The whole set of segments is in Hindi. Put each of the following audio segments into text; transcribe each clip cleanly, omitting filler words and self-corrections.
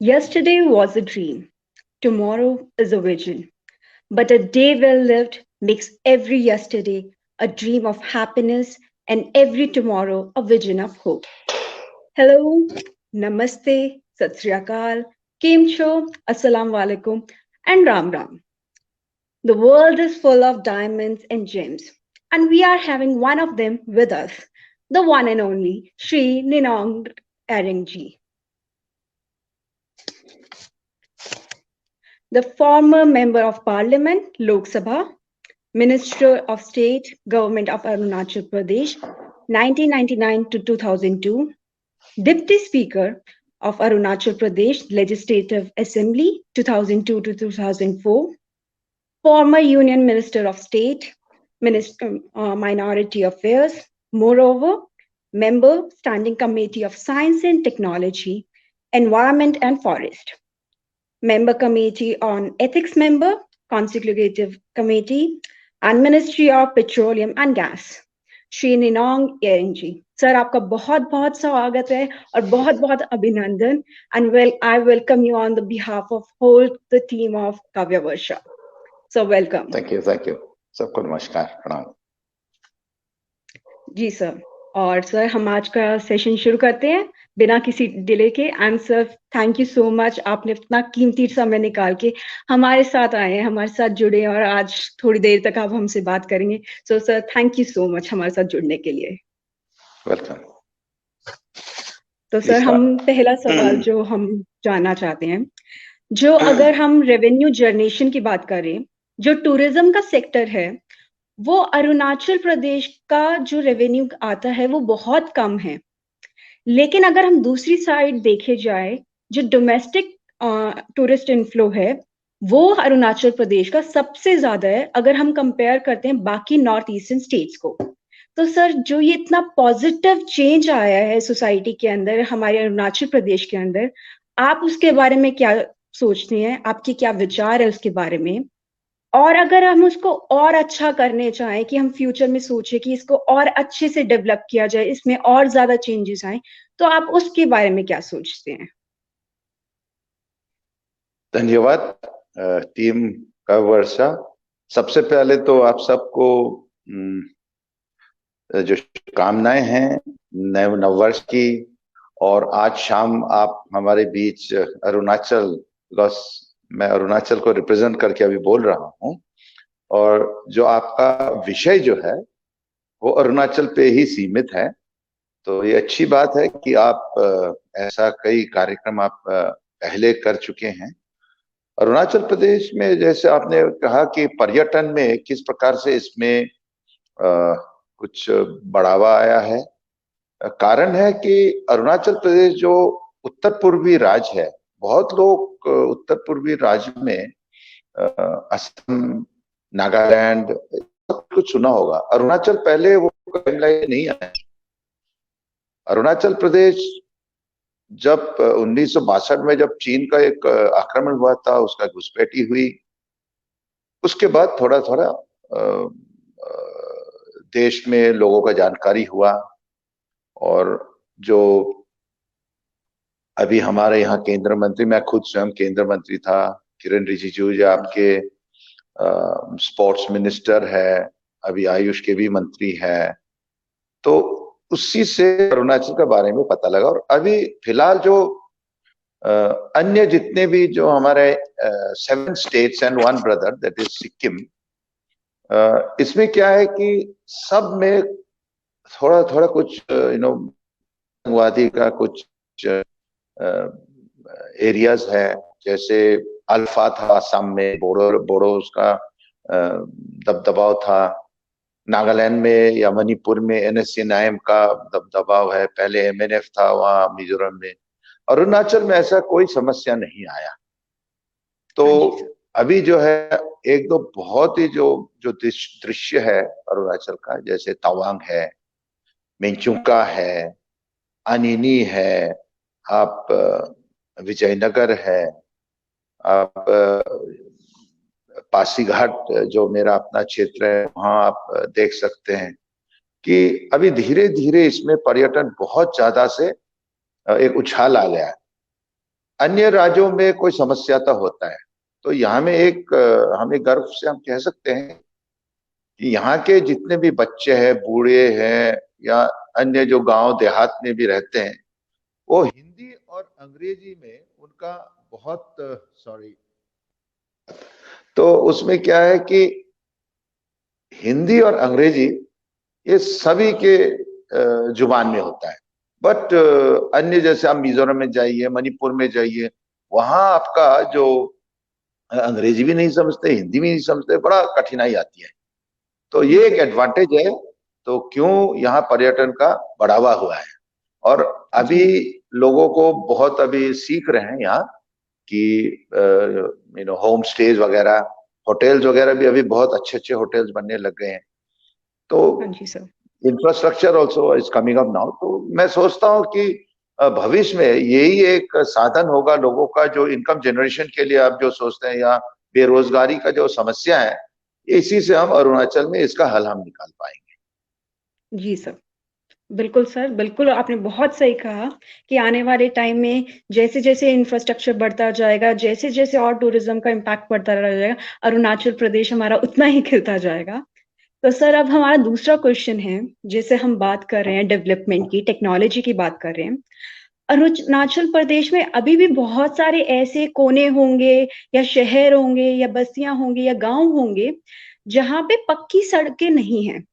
Yesterday was a dream, tomorrow is a vision. But a day well lived makes every yesterday a dream of happiness and every tomorrow a vision of hope. Hello, Namaste, Sat Sri Akal, Kim Cho, Assalamu Alaikum, and Ram Ram. The world is full of diamonds and gems, and we are having one of them with us, the one and only Sri Ninong Erengji, the former Member of Parliament, Lok Sabha, Minister of State, Government of Arunachal Pradesh, 1999 to 2002, Deputy Speaker of Arunachal Pradesh Legislative Assembly, 2002 to 2004, former Union Minister of State, Minister Minority Affairs, moreover, member Standing Committee of Science and Technology, Environment and Forest, member Committee on Ethics member, Consultative Committee, and Ministry of Petroleum and Gas. Shri Ninong Ering ji sir, आपका बहुत बहुत स्वागत है और बहुत बहुत अभिनंदन and I welcome you on the behalf of whole the team of Kavya Varsha. So welcome. Thank you. सबको नमस्कार, प्रणाम। जी सर, और सर हम आज का सेशन शुरू करते हैं बिना किसी डिले के। And sir thank you so much, आपने इतना कीमती समय निकाल के हमारे साथ आए हैं, हमारे साथ जुड़े हैं और आज थोड़ी देर तक आप हमसे बात करेंगे। So sir thank you so much हमारे साथ जुड़ने के लिए। वेलकम। तो सर हम पहला सवाल जो हम जानना चाहते हैं, जो अगर हम रेवेन्यू जनरेशन की बात करें, जो टूरिज्म का सेक्टर है वो अरुणाचल प्रदेश का जो रेवेन्यू आता है वो बहुत कम है। लेकिन अगर हम दूसरी साइड देखे जाए, जो डोमेस्टिक टूरिस्ट इनफ्लो है वो अरुणाचल प्रदेश का सबसे ज्यादा है अगर हम कंपेयर करते हैं बाकी नॉर्थ ईस्टर्न स्टेट्स को। तो सर जो ये इतना पॉजिटिव चेंज आया है सोसाइटी के अंदर हमारे अरुणाचल प्रदेश के अंदर, आप उसके बारे में क्या सोचते हैं, आपके क्या विचार है उसके बारे में? और अगर हम उसको और अच्छा करने चाहें कि हम फ्यूचर में सोचें कि इसको और अच्छे से डेवलप किया जाए, इसमें और ज्यादा चेंजेस आए, तो आप उसके बारे में क्या सोचते हैं? धन्यवाद टीम का वर्षा। सबसे पहले तो आप सबको जो शुभकामनाएं हैं नव वर्ष की, और आज शाम आप हमारे बीच अरुणाचल, बिकॉज मैं अरुणाचल को रिप्रेजेंट करके अभी बोल रहा हूँ, और जो आपका विषय जो है वो अरुणाचल पे ही सीमित है। तो ये अच्छी बात है कि आप ऐसा कई कार्यक्रम आप पहले कर चुके हैं। अरुणाचल प्रदेश में जैसे आपने कहा कि पर्यटन में किस प्रकार से इसमें कुछ बढ़ावा आया है, कारण है कि अरुणाचल प्रदेश जो उत्तर पूर्वी राज्य है, बहुत लोग उत्तर पूर्वी राज्य में असम, नागालैंड कुछ सुना होगा। अरुणाचल पहले वो नहीं आया। अरुणाचल प्रदेश जब 1962 में जब चीन का एक आक्रमण हुआ था, उसका घुसपैठी हुई, उसके बाद थोड़ा थोड़ा देश में लोगों का जानकारी हुआ, और जो अभी हमारे यहाँ केंद्र मंत्री, मैं खुद स्वयं केंद्र मंत्री था, किरण रिजिजू जो आपके स्पोर्ट्स मिनिस्टर है, अभी आयुष के भी मंत्री है, तो उसी से अरुणाचल के बारे में पता लगा। और अभी फिलहाल जो अन्य जितने भी जो हमारे 7 states and 1 brother that is Sikkim, इसमें क्या है कि सब में थोड़ा थोड़ा कुछ आतंकवादी का कुछ एरियाज है। जैसे अल्फा था असम में, बोडोस का दबदबाव था, नागालैंड में या मणिपुर में NSCNIM का दबदबाव है, पहले MNF था वहां मिजोरम में। अरुणाचल में ऐसा कोई समस्या नहीं आया। तो अभी जो है एक दो बहुत ही जो दृश्य है अरुणाचल का, जैसे तवांग है, मेंचुका है, अनिनी है, आप विजयनगर है, आप पासीघाट जो मेरा अपना क्षेत्र है वहां आप देख सकते हैं कि अभी धीरे धीरे इसमें पर्यटन बहुत ज्यादा से एक उछाल आ गया है। अन्य राज्यों में कोई समस्या तो होता है। तो यहाँ में एक हमें गर्व से हम कह सकते हैं कि यहाँ के जितने भी बच्चे हैं, बूढ़े हैं, या अन्य जो गांव देहात में भी रहते हैं, वो हिंदी और अंग्रेजी में उनका बहुत सॉरी, तो उसमें क्या है कि हिंदी और अंग्रेजी ये सभी के जुबान में होता है। बट अन्य जैसे आप मिजोरम में जाइए, मणिपुर में जाइए, वहां आपका जो अंग्रेजी भी नहीं समझते, हिंदी भी नहीं समझते, बड़ा कठिनाई आती है। तो जी ये एक सर। एडवांटेज है। तो क्यों यहाँ पर्यटन का बढ़ावा हुआ है। और अभी जी लोगों को बहुत अभी सीख रहे हैं यहाँ कि होम स्टेज वगैरह, होटल्स वगैरह भी अभी बहुत अच्छे अच्छे होटल्स बनने लग गए हैं। तो हाँ जी sir. Infrastructure also is coming up now. तो मैं सोचता हूँ कि भविष्य में यही एक साधन होगा लोगों का, जो इनकम जनरेशन के लिए आप जो सोचते हैं, या बेरोजगारी का जो समस्या है, इसी से हम अरुणाचल में इसका हल हम निकाल पाएंगे। जी सर। बिल्कुल सर, बिल्कुल आपने बहुत सही कहा कि आने वाले टाइम में जैसे-जैसे इंफ्रास्ट्रक्चर बढ़ता जाएगा, जैसे-जैसे और टूरिज़्म का इम्पैक्ट बढ़ता रह जाएगा, अरुणाचल प्रदेश हमारा उतना ही खिलता जाएगा। तो सर अब हमारा दूसरा क्वेश्चन है, जैसे हम बात कर रहे हैं डेवलपमेंट की, टेक्नोलॉजी की बात कर रहे हैं। अरुणाचल प्रदेश में अभी भी बहुत सारे ऐसे कोने होंगे या शहर होंगे या बस्तियाँ होंगी या गाँव होंगे, जहाँ पे पक्की सड़कें नहीं हैं।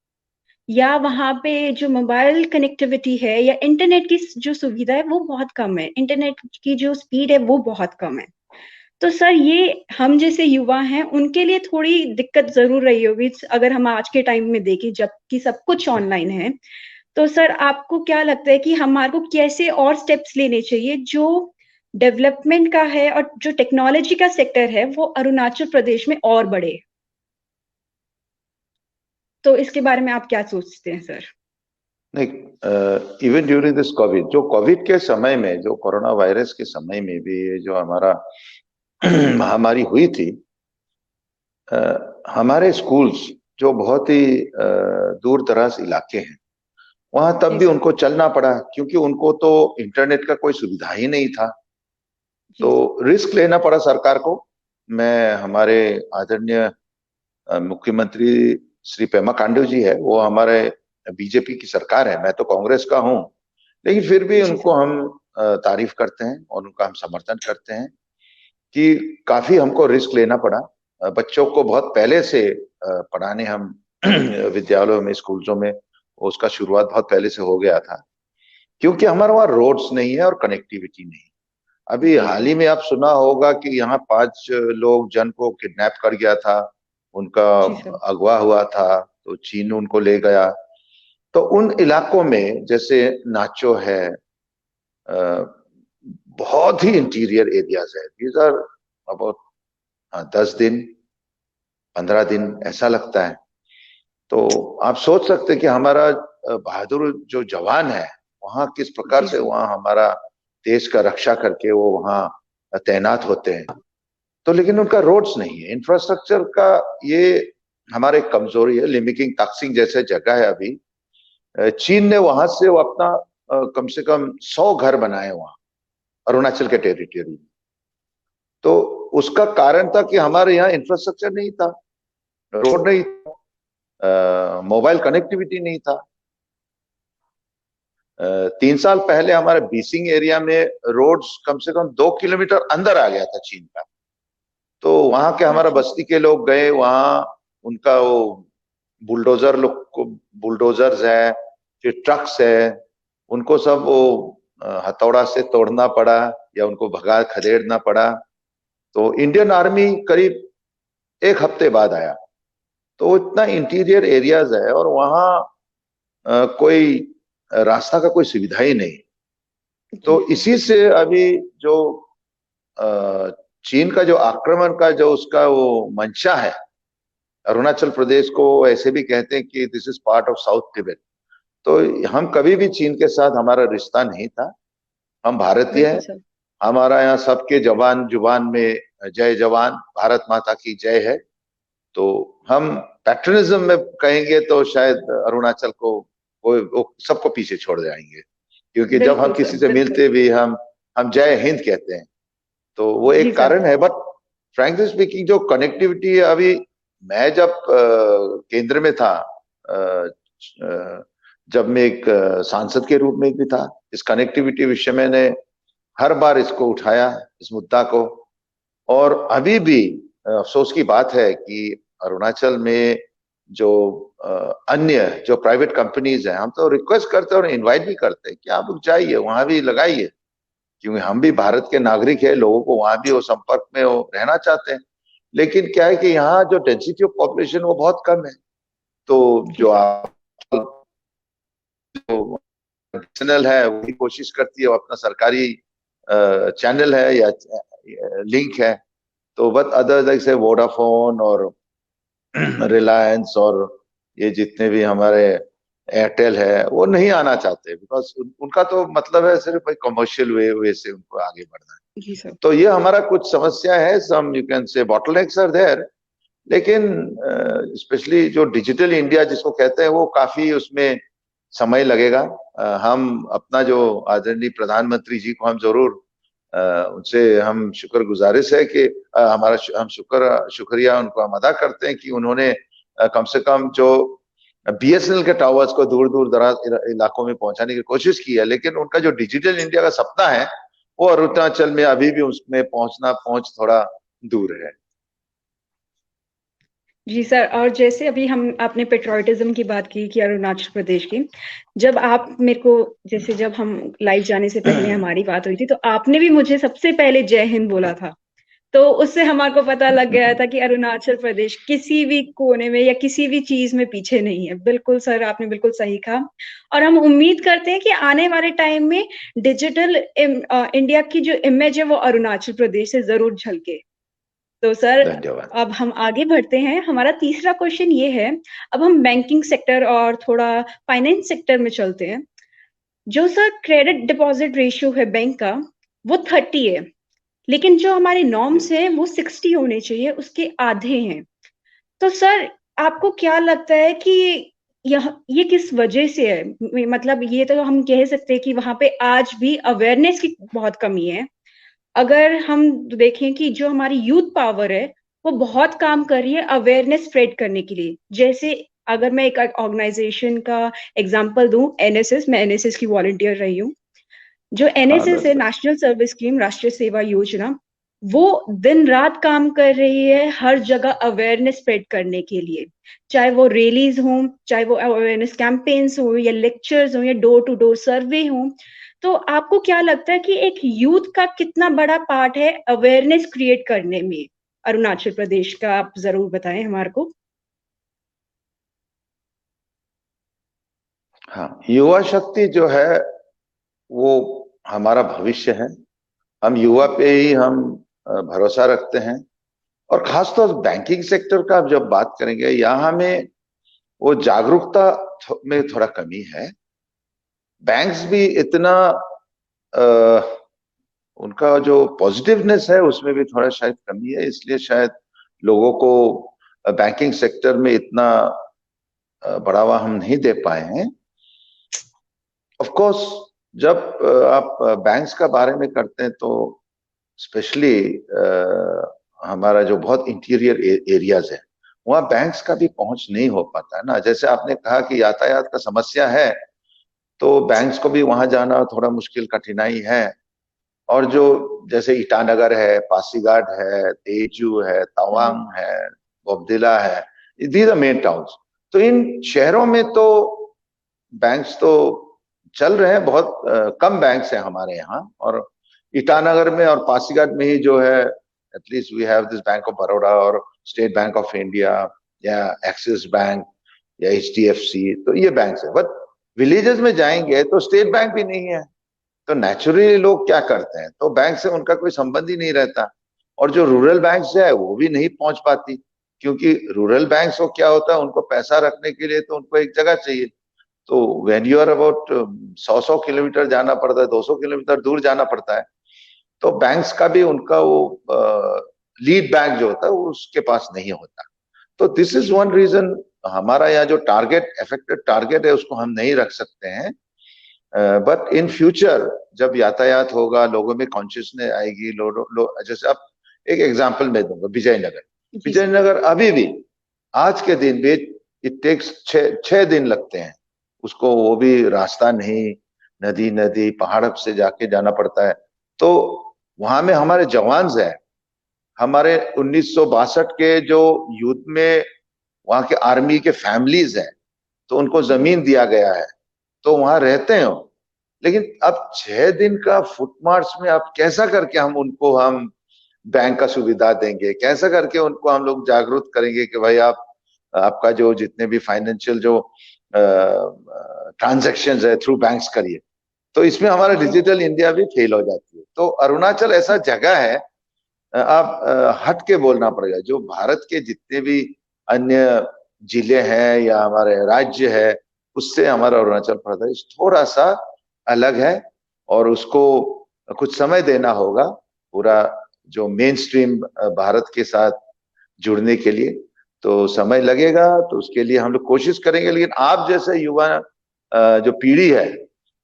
या वहाँ पे जो मोबाइल कनेक्टिविटी है या इंटरनेट की जो सुविधा है वो बहुत कम है। इंटरनेट की जो स्पीड है वो बहुत कम है। तो सर ये हम जैसे युवा हैं उनके लिए थोड़ी दिक्कत ज़रूर रही होगी अगर हम आज के टाइम में देखें जबकि सब कुछ ऑनलाइन है। तो सर आपको क्या लगता है कि हमारे को कैसे और स्टेप्स लेने चाहिए जो डेवलपमेंट का है और जो टेक्नोलॉजी का सेक्टर है वो अरुणाचल प्रदेश में और बढ़े? तो इसके बारे में आप क्या सोचते हैं सर? नहीं, इवन ड्यूरिंग दिस कोविड, जो कोविड के समय में, जो कोरोना वायरस के समय में भी ये जो हमारा महामारी हुई थी, हमारे स्कूल्स जो बहुत ही दूर दराज इलाके हैं, वहां तब जी भी सर। उनको चलना पड़ा, क्योंकि उनको तो इंटरनेट का कोई सुविधा ही नहीं था। जी तो सर। रिस्क लेना पड़ा सरकार को। मैं हमारे आदरणीय मुख्यमंत्री श्री पेमा खांडू जी है, वो हमारे बीजेपी की सरकार है, मैं तो कांग्रेस का हूँ, लेकिन फिर भी जी उनको सर। हम तारीफ करते हैं और उनका हम समर्थन करते हैं कि काफी हमको रिस्क लेना पड़ा। बच्चों को बहुत पहले से पढ़ाने हम विद्यालयों में, स्कूलों में, उसका शुरुआत बहुत पहले से हो गया था, क्योंकि हमारे वहाँ रोड्स नहीं है और कनेक्टिविटी नहीं। अभी जी हाल सर। ही में आप सुना होगा कि यहाँ 5 लोग जन को किडनैप कर गया था, उनका जी सर। अगवा हुआ था, तो चीन उनको ले गया। तो उन इलाकों में जैसे नाचो है, बहुत ही इंटीरियर एरियाज है, दीज आर अबाउट 10 दिन, 15 दिन ऐसा लगता है। तो आप सोच सकते हैं कि हमारा बहादुर जो जवान है, वहां किस प्रकार जी से सर। वहां हमारा देश का रक्षा करके वो वहां तैनात होते हैं। तो लेकिन उनका रोड्स नहीं है, इंफ्रास्ट्रक्चर का, ये हमारे कमजोरी है। लिमिकिंग ताकसिंग जैसे जगह है अभी, चीन ने वहां से वो अपना कम से कम 100 घर बनाए वहां अरुणाचल के टेरिटरी में। तो उसका कारण था कि हमारे यहाँ इंफ्रास्ट्रक्चर नहीं था, रोड नहीं था, मोबाइल कनेक्टिविटी नहीं था। 3 साल पहले हमारे बीसिंग एरिया में रोड्स कम से कम 2 किलोमीटर अंदर आ गया था चीन का। तो वहां के हमारा अच्छा। बस्ती के लोग गए वहां, उनका वो बुलडोजर लोग को, बुलडोजर्स है, फिर ट्रक्स है, उनको सब वो हथौड़ा से तोड़ना पड़ा या उनको भगा खदेड़ना पड़ा। तो इंडियन आर्मी करीब 1 हफ्ते बाद आया। तो इतना इंटीरियर एरियाज है और वहाँ कोई रास्ता का कोई सुविधा ही नहीं। जी तो सर। इसी से अभी जो अ, चीन का जो आक्रमण का जो उसका वो मंशा है, अरुणाचल प्रदेश को ऐसे भी कहते हैं कि this is part of south Tibet. तो हम कभी भी चीन के साथ हमारा रिश्ता नहीं था, हम भारतीय बिल्कुल हैं। सर। हमारा यहाँ सबके जवान जुबान में जय जवान, भारत माता की जय है। तो हम पैट्रनिज्म में कहेंगे तो शायद अरुणाचल को वो सबको पीछे छोड़ जाएंगे, क्योंकि जब हम बिल्कुल सर। किसी से बिल्कुल। मिलते भी हम जय हिंद कहते हैं। तो वो जी एक सर। कारण है। बट फ्रैंकली स्पीकिंग, जो कनेक्टिविटी अभी, मैं जब केंद्र में था, अ, जब मैं एक सांसद के रूप में भी था, इस कनेक्टिविटी विषय मैंने हर बार इसको उठाया, इस मुद्दा को। और अभी भी अफसोस की बात है कि अरुणाचल में जो अन्य जो प्राइवेट कंपनीज हैं, हम तो रिक्वेस्ट करते हैं और इनवाइट भी करते हैं कि आप लोग जाइए, वहां भी लगाइए, क्योंकि हम भी भारत के नागरिक है, लोगों को वहां भी वो संपर्क में वो रहना चाहते हैं। लेकिन क्या है कि यहाँ जो डेंसिटी ऑफ पॉपुलेशन वो बहुत कम है। तो जी जो सर। आप चैनल है वही कोशिश करती है, वो अपना सरकारी चैनल है या लिंक है। तो बट अदर जैसे वोडाफोन और रिलायंस और ये जितने भी हमारे एयरटेल है, वो नहीं आना चाहते, बिकॉज उनका तो मतलब है सिर्फ एक कमर्शियल वे से उनको आगे बढ़ना है। जी सर। तो ये हमारा कुछ समस्या है, some you can say bottlenecks are there. लेकिन स्पेशली जो डिजिटल इंडिया जिसको कहते हैं, वो काफी उसमें समय लगेगा। हम अपना जो आदरणीय प्रधानमंत्री जी को हम जरूर उनसे हम शुक्र गुजारिश है कि हमारा हम शुक्रिया उनको हम अदा करते हैं कि उन्होंने कम से कम जो बीएसएनएल के टावर्स को दूर दूर दराज इलाकों में पहुंचाने की कोशिश की है। लेकिन उनका जो डिजिटल इंडिया का सपना है, वो अरुणाचल में अभी भी उसमें पहुंच थोड़ा दूर है। जी सर। और जैसे अभी हम आपने पेट्रोटिज्म की बात की कि अरुणाचल प्रदेश की, जब आप मेरे को, जैसे जब हम लाइव जाने से पहले हमारी बात हुई थी, तो आपने भी मुझे सबसे पहले जय हिंद बोला था। तो उससे हमारे को पता लग गया था कि अरुणाचल प्रदेश किसी भी कोने में या किसी भी चीज में पीछे नहीं है। बिल्कुल सर, आपने बिल्कुल सही कहा। और हम उम्मीद करते हैं कि आने वाले टाइम में डिजिटल इंडिया की जो इमेज है वो अरुणाचल प्रदेश से जरूर झलके। तो सर, धन्यवाद। अब हम आगे बढ़ते हैं। हमारा तीसरा क्वेश्चन ये है, अब हम बैंकिंग सेक्टर और थोड़ा फाइनेंस सेक्टर में चलते हैं। जो सर क्रेडिट डिपॉजिट रेशियो है बैंक का, वो 30 है, लेकिन जो हमारे नॉर्म्स हैं वो 60 होने चाहिए, उसके आधे हैं। तो सर, आपको क्या लगता है कि यह ये किस वजह से है? मतलब ये तो हम कह सकते हैं कि वहां पे आज भी अवेयरनेस की बहुत कमी है। अगर हम देखें कि जो हमारी यूथ पावर है वो बहुत काम कर रही है अवेयरनेस स्प्रेड करने के लिए। जैसे अगर मैं एक ऑर्गेनाइजेशन का एग्जांपल दूं, एनएसएस, मैं एनएसएस की वॉलंटियर रही हूँ। जो हाँ एनएसएस है, बिल्कुल। नेशनल सर्विस स्कीम, राष्ट्रीय सेवा योजना, वो दिन रात काम कर रही है हर जगह अवेयरनेस स्प्रेड करने के लिए। चाहे वो रैलीज हो, चाहे वो अवेयरनेस कैंपेन्स हो, या लेक्चर्स हो, या डोर टू डोर सर्वे हो। तो आपको क्या लगता है कि एक यूथ का कितना बड़ा पार्ट है अवेयरनेस क्रिएट करने में अरुणाचल प्रदेश का? आप जरूर बताएं हमारे को। हाँ, युवा शक्ति जो है वो हमारा भविष्य है। हम युवा पे ही हम भरोसा रखते हैं। और खासतौर बैंकिंग सेक्टर का आप जब बात करेंगे, यहाँ में वो जागरूकता में थोड़ा कमी है। बैंक्स भी इतना उनका जो पॉजिटिवनेस है उसमें भी थोड़ा शायद कमी है, इसलिए शायद लोगों को बैंकिंग सेक्टर में इतना बढ़ावा हम नहीं दे पाए हैं। ऑफ कोर्स, जब आप बैंक्स का बारे में करते हैं तो स्पेशली हमारा जो बहुत इंटीरियर एरियाज है, वहाँ बैंक्स का भी पहुंच नहीं हो पाता है ना। जैसे आपने कहा कि यातायात का समस्या है, तो बैंक्स को भी वहां जाना थोड़ा मुश्किल, कठिनाई है। और जो जैसे ईटानगर है, पासीघाट है, तेजू है, तवांग है, बोमडिला है, दीज आर मेन टाउन्स। तो इन शहरों में तो बैंक्स तो चल रहे हैं, बहुत कम बैंक्स हैं हमारे यहाँ। और ईटानगर में और पासीघाट में ही जो है, at least we have this Bank of Baroda और स्टेट बैंक ऑफ इंडिया या एक्सिस बैंक या एचडीएफसी, तो ये बैंक्स है। बट विलेजेस में जाएंगे तो स्टेट बैंक भी नहीं है। तो नेचुरली लोग क्या करते हैं, तो बैंक से उनका कोई संबंध ही नहीं रहता। और जो रूरल बैंक्स है वो भी नहीं पहुंच पाती, क्योंकि रूरल बैंक्स को क्या होता है, उनको पैसा रखने के लिए तो उनको एक जगह चाहिए। तो when you are about 100 kilometre जाना पड़ता है, 200 किलोमीटर दूर जाना पड़ता है, तो बैंक्स का भी उनका वो लीड बैंक जो होता है वो उसके पास नहीं होता। तो दिस इज वन रीजन। हमारा यहाँ जो टारगेट, इफेक्टेड टारगेट है, उसको हम नहीं रख सकते हैं। बट इन फ्यूचर जब यातायात होगा, लोगों में कॉन्शियसनेस आएगी, जैसे अब एक एग्जांपल मैं दूंगा, विजयनगर। जी सर। विजयनगर अभी भी आज के दिन भी इट टेक्स 6 दिन लगते हैं उसको, वो भी रास्ता नहीं, नदी नदी पहाड़ से जाके जाना पड़ता है। तो वहां में हमारे जवान हैं, हमारे 1962 के जो युद्ध में वहां के आर्मी के फैमिलीज हैं, तो उनको जमीन दिया गया है, तो वहां रहते हैं। लेकिन अब 6 दिन का फुट मार्च में आप कैसा करके हम बैंक का सुविधा देंगे, कैसा करके उनको हम लोग जागरूक करेंगे कि भाई आप आपका जो जितने भी फाइनेंशियल जो ट्रांजेक्शन है थ्रू बैंक्स करिए। तो इसमें हमारा डिजिटल इंडिया भी फेल हो जाती है। तो अरुणाचल ऐसा जगह है, आप हट के बोलना पड़ेगा, जो भारत के जितने भी अन्य जिले हैं या हमारे राज्य है, उससे हमारा अरुणाचल प्रदेश थोड़ा सा अलग है, और उसको कुछ समय देना होगा पूरा जो मेन स्ट्रीम भारत के साथ जुड़ने के लिए। तो समय लगेगा, तो उसके लिए हम लोग कोशिश करेंगे। लेकिन आप जैसे युवा जो पीढ़ी है,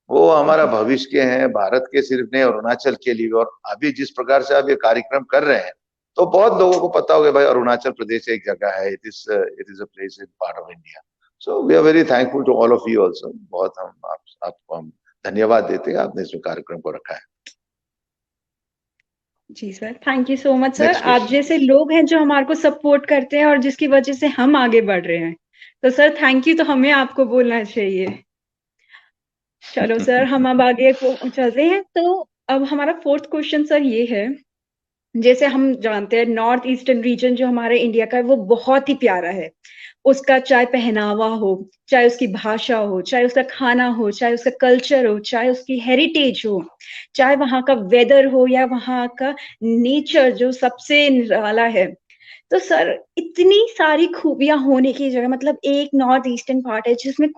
वो हमारा भविष्य के हैं, भारत के सिर्फ नहीं, अरुणाचल के लिए। और अभी जिस प्रकार से आप ये कार्यक्रम कर रहे हैं, तो बहुत लोगों को पता होगा भाई अरुणाचल प्रदेश एक जगह है, it is a place in part of India. So we are very thankful to all of you also. बहुत आपको हम धन्यवाद देते हैं, आपने इस कार्यक्रम को रखा है। जी sir, thank you so much sir. Next आप क्वेश्चन जैसे प्लीज। लोग हैं जो हमारे को सपोर्ट करते हैं और जिसकी वजह से हम आगे बढ़ रहे हैं, तो सर थैंक यू तो हमें आपको बोलना चाहिए। चलो सर, हम अब आगे को चलते हैं। तो अब हमारा फोर्थ क्वेश्चन सर ये है, जैसे हम जानते हैं नॉर्थ ईस्टर्न रीजन जो हमारे इंडिया का है वो बहुत ही प्यारा है। उसका चाहे पहनावा हो, चाहे उसकी भाषा हो, चाहे उसका खाना हो, चाहे उसका कल्चर हो, चाहे उसकी हेरिटेज हो, चाहे वहाँ का वेदर हो या वहाँ का नेचर जो सबसे निराला है। तो सर इतनी सारी खूबियां होने की जगह, मतलब एक नॉर्थ ईस्टर्न पार्ट है जिसमें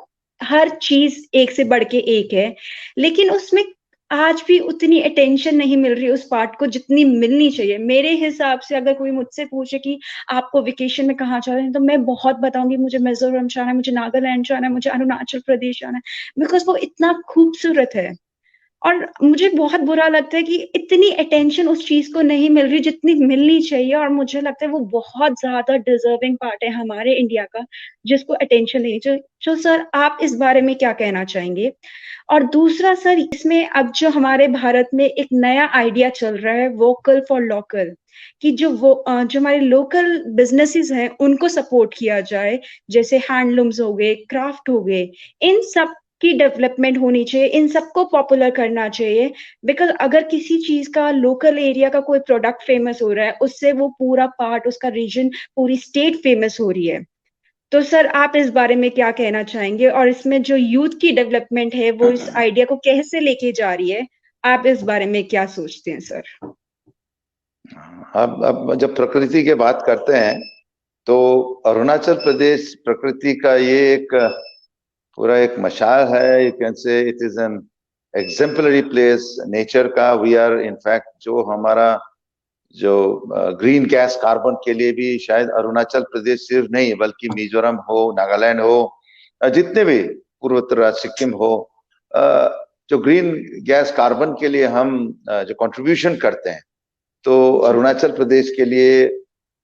हर चीज एक से बढ़ के एक है, लेकिन उसमें आज भी उतनी अटेंशन नहीं मिल रही उस पार्ट को जितनी मिलनी चाहिए। मेरे हिसाब से अगर कोई मुझसे पूछे कि आपको वेकेशन में कहाँ जाना है, तो मैं बहुत बताऊंगी मुझे मिजोरम जाना है, मुझे नागालैंड जाना है, मुझे अरुणाचल प्रदेश जाना है, बिकॉज वो इतना खूबसूरत है। और मुझे बहुत बुरा लगता है कि इतनी अटेंशन उस चीज को नहीं मिल रही जितनी मिलनी चाहिए, और मुझे लगता है वो बहुत ज्यादा डिजर्विंग पार्ट है हमारे इंडिया का जिसको अटेंशन देनी चाहिए। तो सर आप इस बारे में क्या कहना चाहेंगे? और दूसरा सर, इसमें अब जो हमारे भारत में एक नया आइडिया चल रहा है वोकल फॉर लोकल, कि जो हमारे लोकल बिजनेसेस हैं उनको सपोर्ट किया जाए, जैसे हैंडलूम्स हो गए, क्राफ्ट हो गए, इन सब की डेवलपमेंट होनी चाहिए, इन सबको पॉपुलर करना चाहिए। बिकॉज अगर किसी चीज का लोकल एरिया का कोई प्रोडक्ट फेमस हो रहा है, उससे वो पूरा पार्ट, उसका रीजन, पूरी स्टेट फेमस हो रही है। तो सर आप इस बारे में क्या कहना चाहेंगे? और इसमें जो यूथ की डेवलपमेंट है वो इस आइडिया को कैसे लेके जा रही है, आप इस बारे में क्या सोचते हैं सर? अब जब प्रकृति की बात करते हैं, तो अरुणाचल प्रदेश प्रकृति का ये एक पूरा एक मशाल है। यू कैन से it is an exemplary place nature का। वी आर इनफैक्ट जो हमारा जो ग्रीन गैस कार्बन के लिए भी शायद अरुणाचल प्रदेश सिर्फ नहीं, बल्कि मिजोरम हो, नागालैंड हो, जितने भी पूर्वोत्तर सिक्किम हो, जो ग्रीन गैस कार्बन के लिए हम जो कंट्रीब्यूशन करते हैं, तो जी अरुणाचल प्रदेश के लिए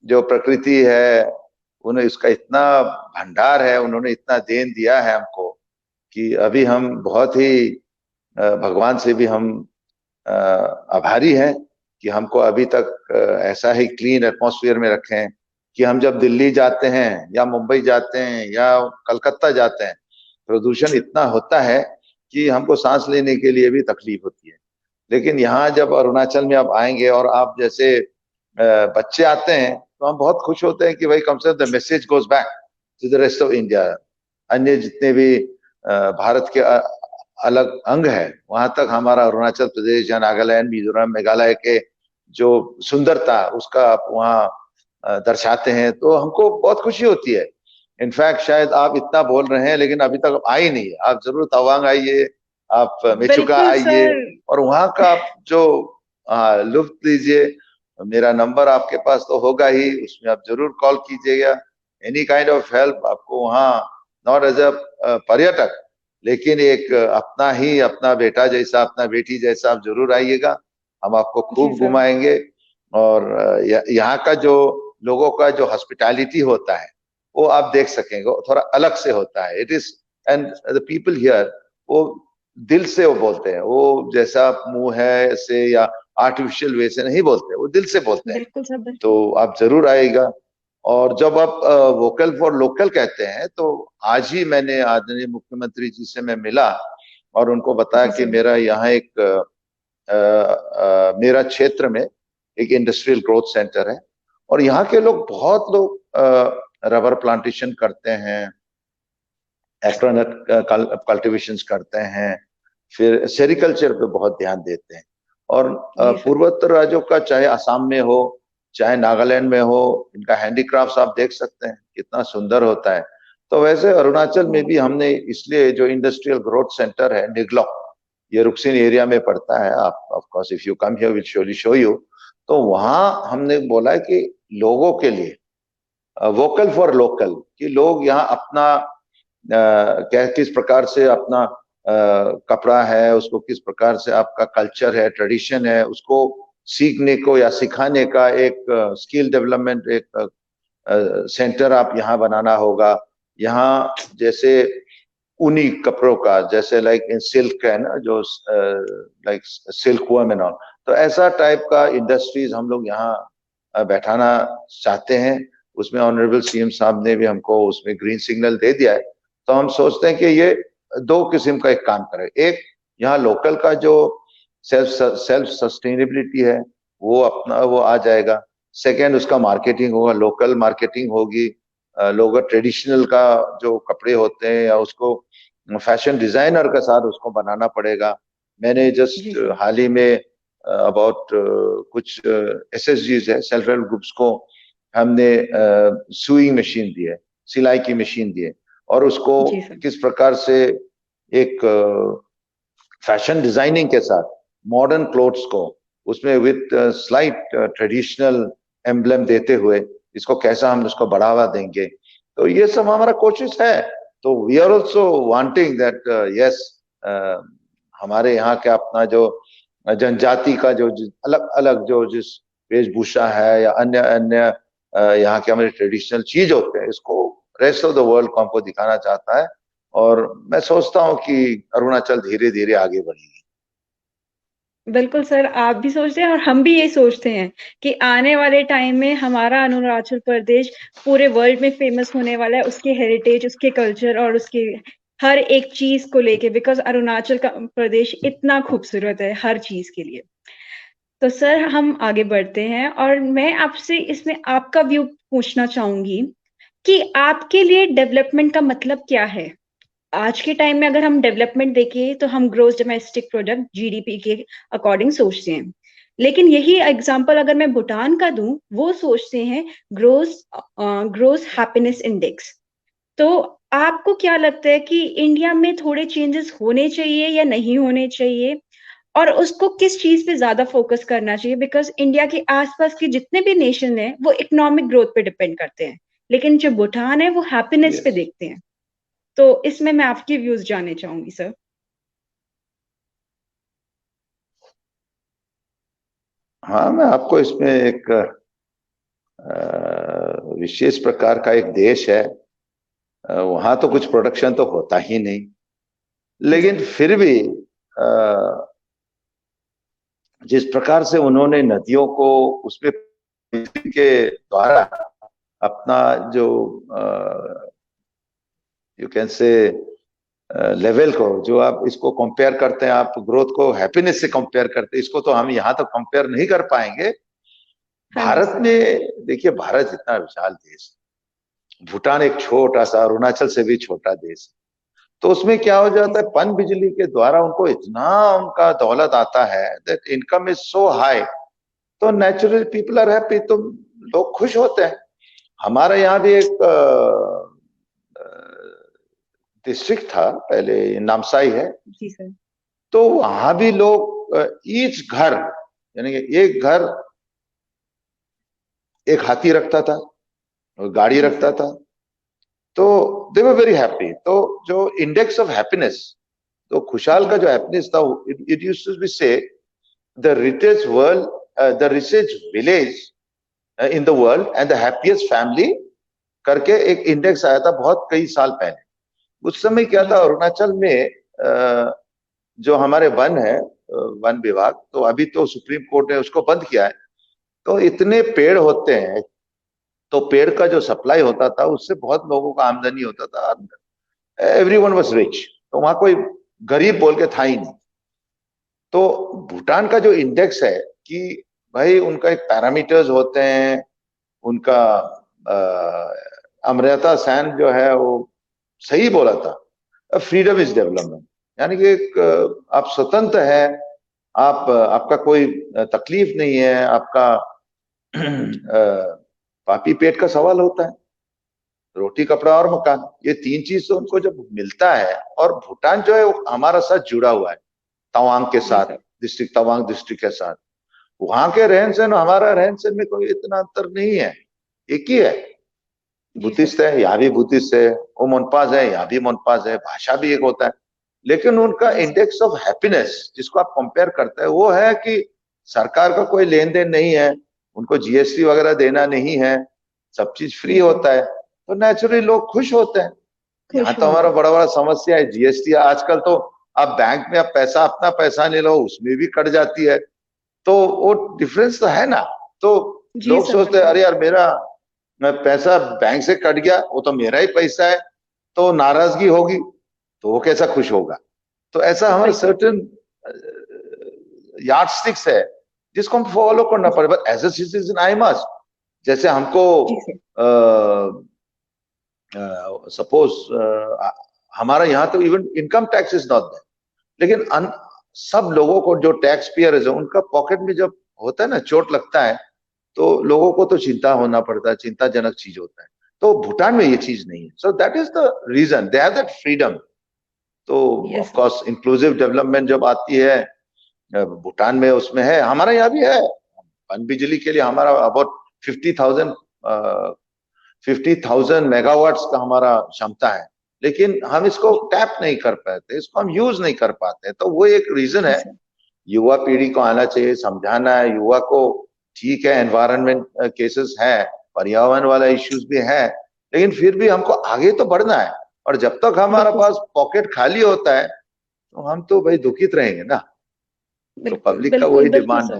जो प्रकृति है, उन्हें इसका इतना भंडार है, उन्होंने इतना देन दिया है हमको, कि अभी हम बहुत ही भगवान से भी हम आभारी हैं कि हमको अभी तक ऐसा ही क्लीन एटमॉस्फेयर में रखे हैं कि हम जब दिल्ली जाते हैं या मुंबई जाते हैं या कलकत्ता जाते हैं, प्रदूषण इतना होता है कि हमको सांस लेने के लिए भी तकलीफ होती है। लेकिन यहाँ जब अरुणाचल में आप आएंगे और आप जैसे बच्चे आते हैं, तो हम बहुत खुश होते हैं कि भाई कम से कम the message goes back to the rest of India. अन्य जितने भी भारत के अलग अंग है, वहां तक हमारा अरुणाचल प्रदेश या नागालैंड, मिजोरम, मेघालय के जो सुंदरता उसका आप वहाँ दर्शाते हैं, तो हमको बहुत खुशी होती है। इनफैक्ट शायद आप इतना बोल रहे हैं लेकिन अभी तक आप आए नहीं है। आप जरूर तवांग आइए, आप मेचुका बिल्कुल आइए, सर। और वहां का आप जो लुत्फ लीजिए। मेरा नंबर आपके पास तो होगा ही, उसमें आप जरूर कॉल कीजिएगा। एनी काइंड ऑफ हेल्प आपको वहाँ, नॉट एज अ पर्यटक, लेकिन एक अपना ही, अपना बेटा जैसा, अपना बेटी जैसा आप जरूर आइएगा। हम आपको जी खूब सर। घुमाएंगे। और यहाँ का जो लोगों का जो हॉस्पिटैलिटी होता है वो आप देख सकेंगे, वो थोड़ा अलग से होता है। It is, and the people here, वो दिल से वो बोलते हैं। वो जैसा मुंह है ऐसे या आर्टिफिशियल वे से नहीं बोलते, वो दिल से बोलते हैं। बिल्कुल सर, बिल्कुल। तो आप जरूर आएगा। और जब आप वोकल फॉर लोकल कहते हैं, तो आज ही मैंने आदरणीय मुख्यमंत्री जी से मैं मिला और उनको बताया जी कि सर। मेरा यहाँ एक मेरा क्षेत्र में एक इंडस्ट्रियल ग्रोथ सेंटर है और यहाँ के लोग, बहुत लोग रबर प्लांटेशन करते हैं, एक्रोनट कल्टीवेशन करते हैं, फिर सेरिकल्चर पे बहुत ध्यान देते हैं। और जी सर। पूर्वोत्तर राज्यों का, चाहे असम में हो चाहे नागालैंड में हो, इनका हैंडीक्राफ्ट आप देख सकते हैं कितना सुंदर होता है। तो वैसे अरुणाचल में भी हमने, इसलिए जो इंडस्ट्रियल ग्रोथ सेंटर है निगलॉक, ये रुकसिन एरिया में पड़ता है। आप of course if you come here will surely show you. तो वहां हमने बोला है कि लोगों के लिए वोकल फॉर लोकल, कि लोग यहाँ अपना क्या, किस प्रकार से अपना कपड़ा है, उसको किस प्रकार से आपका कल्चर है, ट्रेडिशन है, उसको सीखने को या सिखाने का एक स्किल डेवलपमेंट एक सेंटर आप यहाँ बनाना होगा। यहाँ जैसे ऊनी कपड़ों का, जैसे लाइक इन सिल्क है ना, जो like silk worm and all, तो ऐसा टाइप का इंडस्ट्रीज हम लोग यहाँ बैठाना चाहते हैं। उसमें ऑनरेबल सीएम साहब ने भी हमको उसमें ग्रीन सिग्नल दे दिया है। तो हम सोचते हैं कि ये दो किस्म का एक काम करे। एक, यहाँ लोकल का जो सेल्फ सेल्फ सस्टेनेबिलिटी है वो अपना वो आ जाएगा। सेकेंड, उसका मार्केटिंग होगा, लोकल मार्केटिंग होगी। लोग ट्रेडिशनल का जो कपड़े होते हैं या उसको फैशन डिजाइनर के साथ उसको बनाना पड़ेगा। मैंने जी जस्ट सर। हाल ही में अबाउट कुछ एसएसजीज है, सेल्फ हेल्प ग्रुप्स को हमने सुइंग मशीन दी है, सिलाई की मशीन दी है, और उसको जी सर। किस प्रकार से एक फैशन डिजाइनिंग के साथ मॉडर्न क्लोथ्स को उसमें विथ स्लाइट ट्रेडिशनल एम्ब्लम देते हुए इसको कैसा हम उसको बढ़ावा देंगे। तो ये सब हमारा कोशिश है। तो we are also wanting that yes, हमारे यहाँ के अपना जो जनजाति का जो अलग अलग जो जिस वेशभूषा है या अन्य अन्य यहाँ के हमारे ट्रेडिशनल चीज होते हैं, इसको रेस्ट ऑफ द वर्ल्ड को हमको दिखाना चाहता है। और मैं सोचता हूँ कि अरुणाचल धीरे धीरे आगे बढ़ेगी। बिल्कुल सर, आप भी सोचते हैं और हम भी ये सोचते हैं कि आने वाले टाइम में हमारा अरुणाचल प्रदेश पूरे वर्ल्ड में फेमस होने वाला है, उसके हेरिटेज, उसके कल्चर और उसके हर एक चीज को लेके, बिकॉज अरुणाचल का प्रदेश इतना खूबसूरत है हर चीज के लिए। तो सर हम आगे बढ़ते हैं और मैं आपसे इसमें आपका व्यू पूछना चाहूंगी कि आपके लिए डेवलपमेंट का मतलब क्या है। आज के टाइम में अगर हम डेवलपमेंट देखें तो हम ग्रोस डोमेस्टिक प्रोडक्ट जीडीपी के अकॉर्डिंग सोचते हैं, लेकिन यही एग्जांपल अगर मैं भूटान का दूं, वो सोचते हैं ग्रोस ग्रोस हैप्पीनेस इंडेक्स। तो आपको क्या लगता है कि इंडिया में थोड़े चेंजेस होने चाहिए या नहीं होने चाहिए, और उसको किस चीज पे ज्यादा फोकस करना चाहिए? बिकॉज इंडिया के आसपास के जितने भी नेशन हैं वो इकोनॉमिक ग्रोथ पे डिपेंड करते हैं, लेकिन जो भूटान है वो हैप्पीनेस पे यस, देखते हैं। तो इसमें मैं आपके व्यूज जानना चाहूंगी सर। हाँ, मैं आपको इसमें एक विशेष प्रकार का एक देश है। वहां तो कुछ प्रोडक्शन तो होता ही नहीं, जी लेकिन सर। फिर भी जिस प्रकार से उन्होंने नदियों को उसमें के द्वारा अपना जो यू कैन से लेवल को, जो आप इसको कंपेयर करते हैं, आप ग्रोथ को हैप्पीनेस से कंपेयर करते हैं, इसको तो हम यहाँ तो कंपेयर नहीं कर पाएंगे। हाँ जी भारत सर। में देखिए, भारत इतना विशाल देश, भूटान एक छोटा सा, अरुणाचल से भी छोटा देश, तो उसमें क्या हो जी जाता है, सर। पन बिजली के द्वारा उनको इतना उनका दौलत आता है that income is so high. तो नेचुरली पीपल आर हैप्पी, तो लोग खुश होते हैं। हमारे यहाँ भी एक डिस्ट्रिक्ट था पहले, नामसाई है। जी सर। तो वहां भी लोग ईच घर, यानी कि एक घर एक हाथी रखता था और गाड़ी जी रखता सर। था। तो दे वर वेरी हैप्पी। तो जो इंडेक्स ऑफ हैप्पीनेस, तो खुशहाल का जो हैप्पीनेस था, इट यूज्ड टू बी से the richest world, the richest village in the world and the happiest family करके एक इंडेक्स आया था बहुत कई साल पहले। उस समय क्या था, अरुणाचल में जो हमारे वन है, वन विभाग, तो अभी तो सुप्रीम कोर्ट ने उसको बंद किया है। तो इतने पेड़ होते हैं, तो पेड़ का जो सप्लाई होता था उससे बहुत लोगों का आमदनी होता था। एवरीवन वाज रिच, तो वहां कोई गरीब बोल के था ही नहीं। तो भूटान का जो इंडेक्स है कि भाई उनका एक पैरामीटर्स होते हैं, उनका अमर्त्य सेन जो है वो सही बोला था, फ्रीडम इज डेवलपमेंट। यानी कि एक आप स्वतंत्र है, आप आपका कोई तकलीफ नहीं है, आपका पापी पेट का सवाल होता है, रोटी कपड़ा और मकान, ये तीन चीज तो उनको जब मिलता है। और भूटान जो है वो हमारा साथ जुड़ा हुआ है, तवांग के साथ, डिस्ट्रिक्ट तवांग डिस्ट्रिक्ट के साथ। वहां के रहन सहन हमारा रहन सहन में कोई इतना अंतर नहीं है, एक ही है। बुद्धिस्ट है, यहाँ भी बुद्धिस्ट है, वो मोनपाज है, यहाँ भी मोनपाज है, भाषा भी एक होता है। लेकिन उनका इंडेक्स ऑफ हैप्पीनेस जिसको आप कंपेयर करते हैं वो है कि सरकार का कोई लेन देन नहीं है, उनको जीएसटी वगैरह देना नहीं है, सब चीज फ्री होता है, तो नेचुरली लोग खुश होते हैं। यहाँ तो हमारा बड़ा बड़ा समस्या है जीएसटी। आजकल तो आप बैंक में आप पैसा, अपना पैसा ले लो, उसमें भी कट जाती है। तो वो डिफरेंस तो है ना। तो लोग सोचते हैं अरे यार मेरा पैसा बैंक से कट गया, वो तो मेरा ही पैसा है, तो नाराजगी होगी, तो वो कैसा खुश होगा। तो ऐसा हमारे सर्टेन यार्डस्टिक्स है जिसको हम फॉलो करना पड़े। But as a citizen I must, जैसे हमको सपोज हमारा यहाँ तो even income tax is not there, लेकिन सब लोगों को जो टैक्स पेयर है उनका पॉकेट में जब होता है ना, चोट लगता है, तो लोगों को तो चिंता होना पड़ता है, चिंताजनक चीज होता है। तो भूटान में ये चीज नहीं है। So that is the reason they have that freedom. तो ऑफ कोर्स इंक्लूसिव डेवलपमेंट जब आती है भूटान में, उसमें है, हमारा यहाँ भी है। पन बिजली के लिए हमारा अबाउट 50,000 मेगावाट्स का हमारा क्षमता है, लेकिन हम इसको टैप नहीं कर पाते, इसको हम यूज नहीं कर पाते। तो वो एक रीजन है। युवा पीढ़ी को आना चाहिए, समझाना है युवा को। ठीक है, एनवायरनमेंट केसेस है, पर्यावरण वाला इश्यूज भी है, लेकिन फिर भी हमको आगे तो बढ़ना है। और जब तक हमारा पास पॉकेट खाली होता है तो हम तो भाई दुखित रहेंगे ना। तो पब्लिक का वही डिमांड है।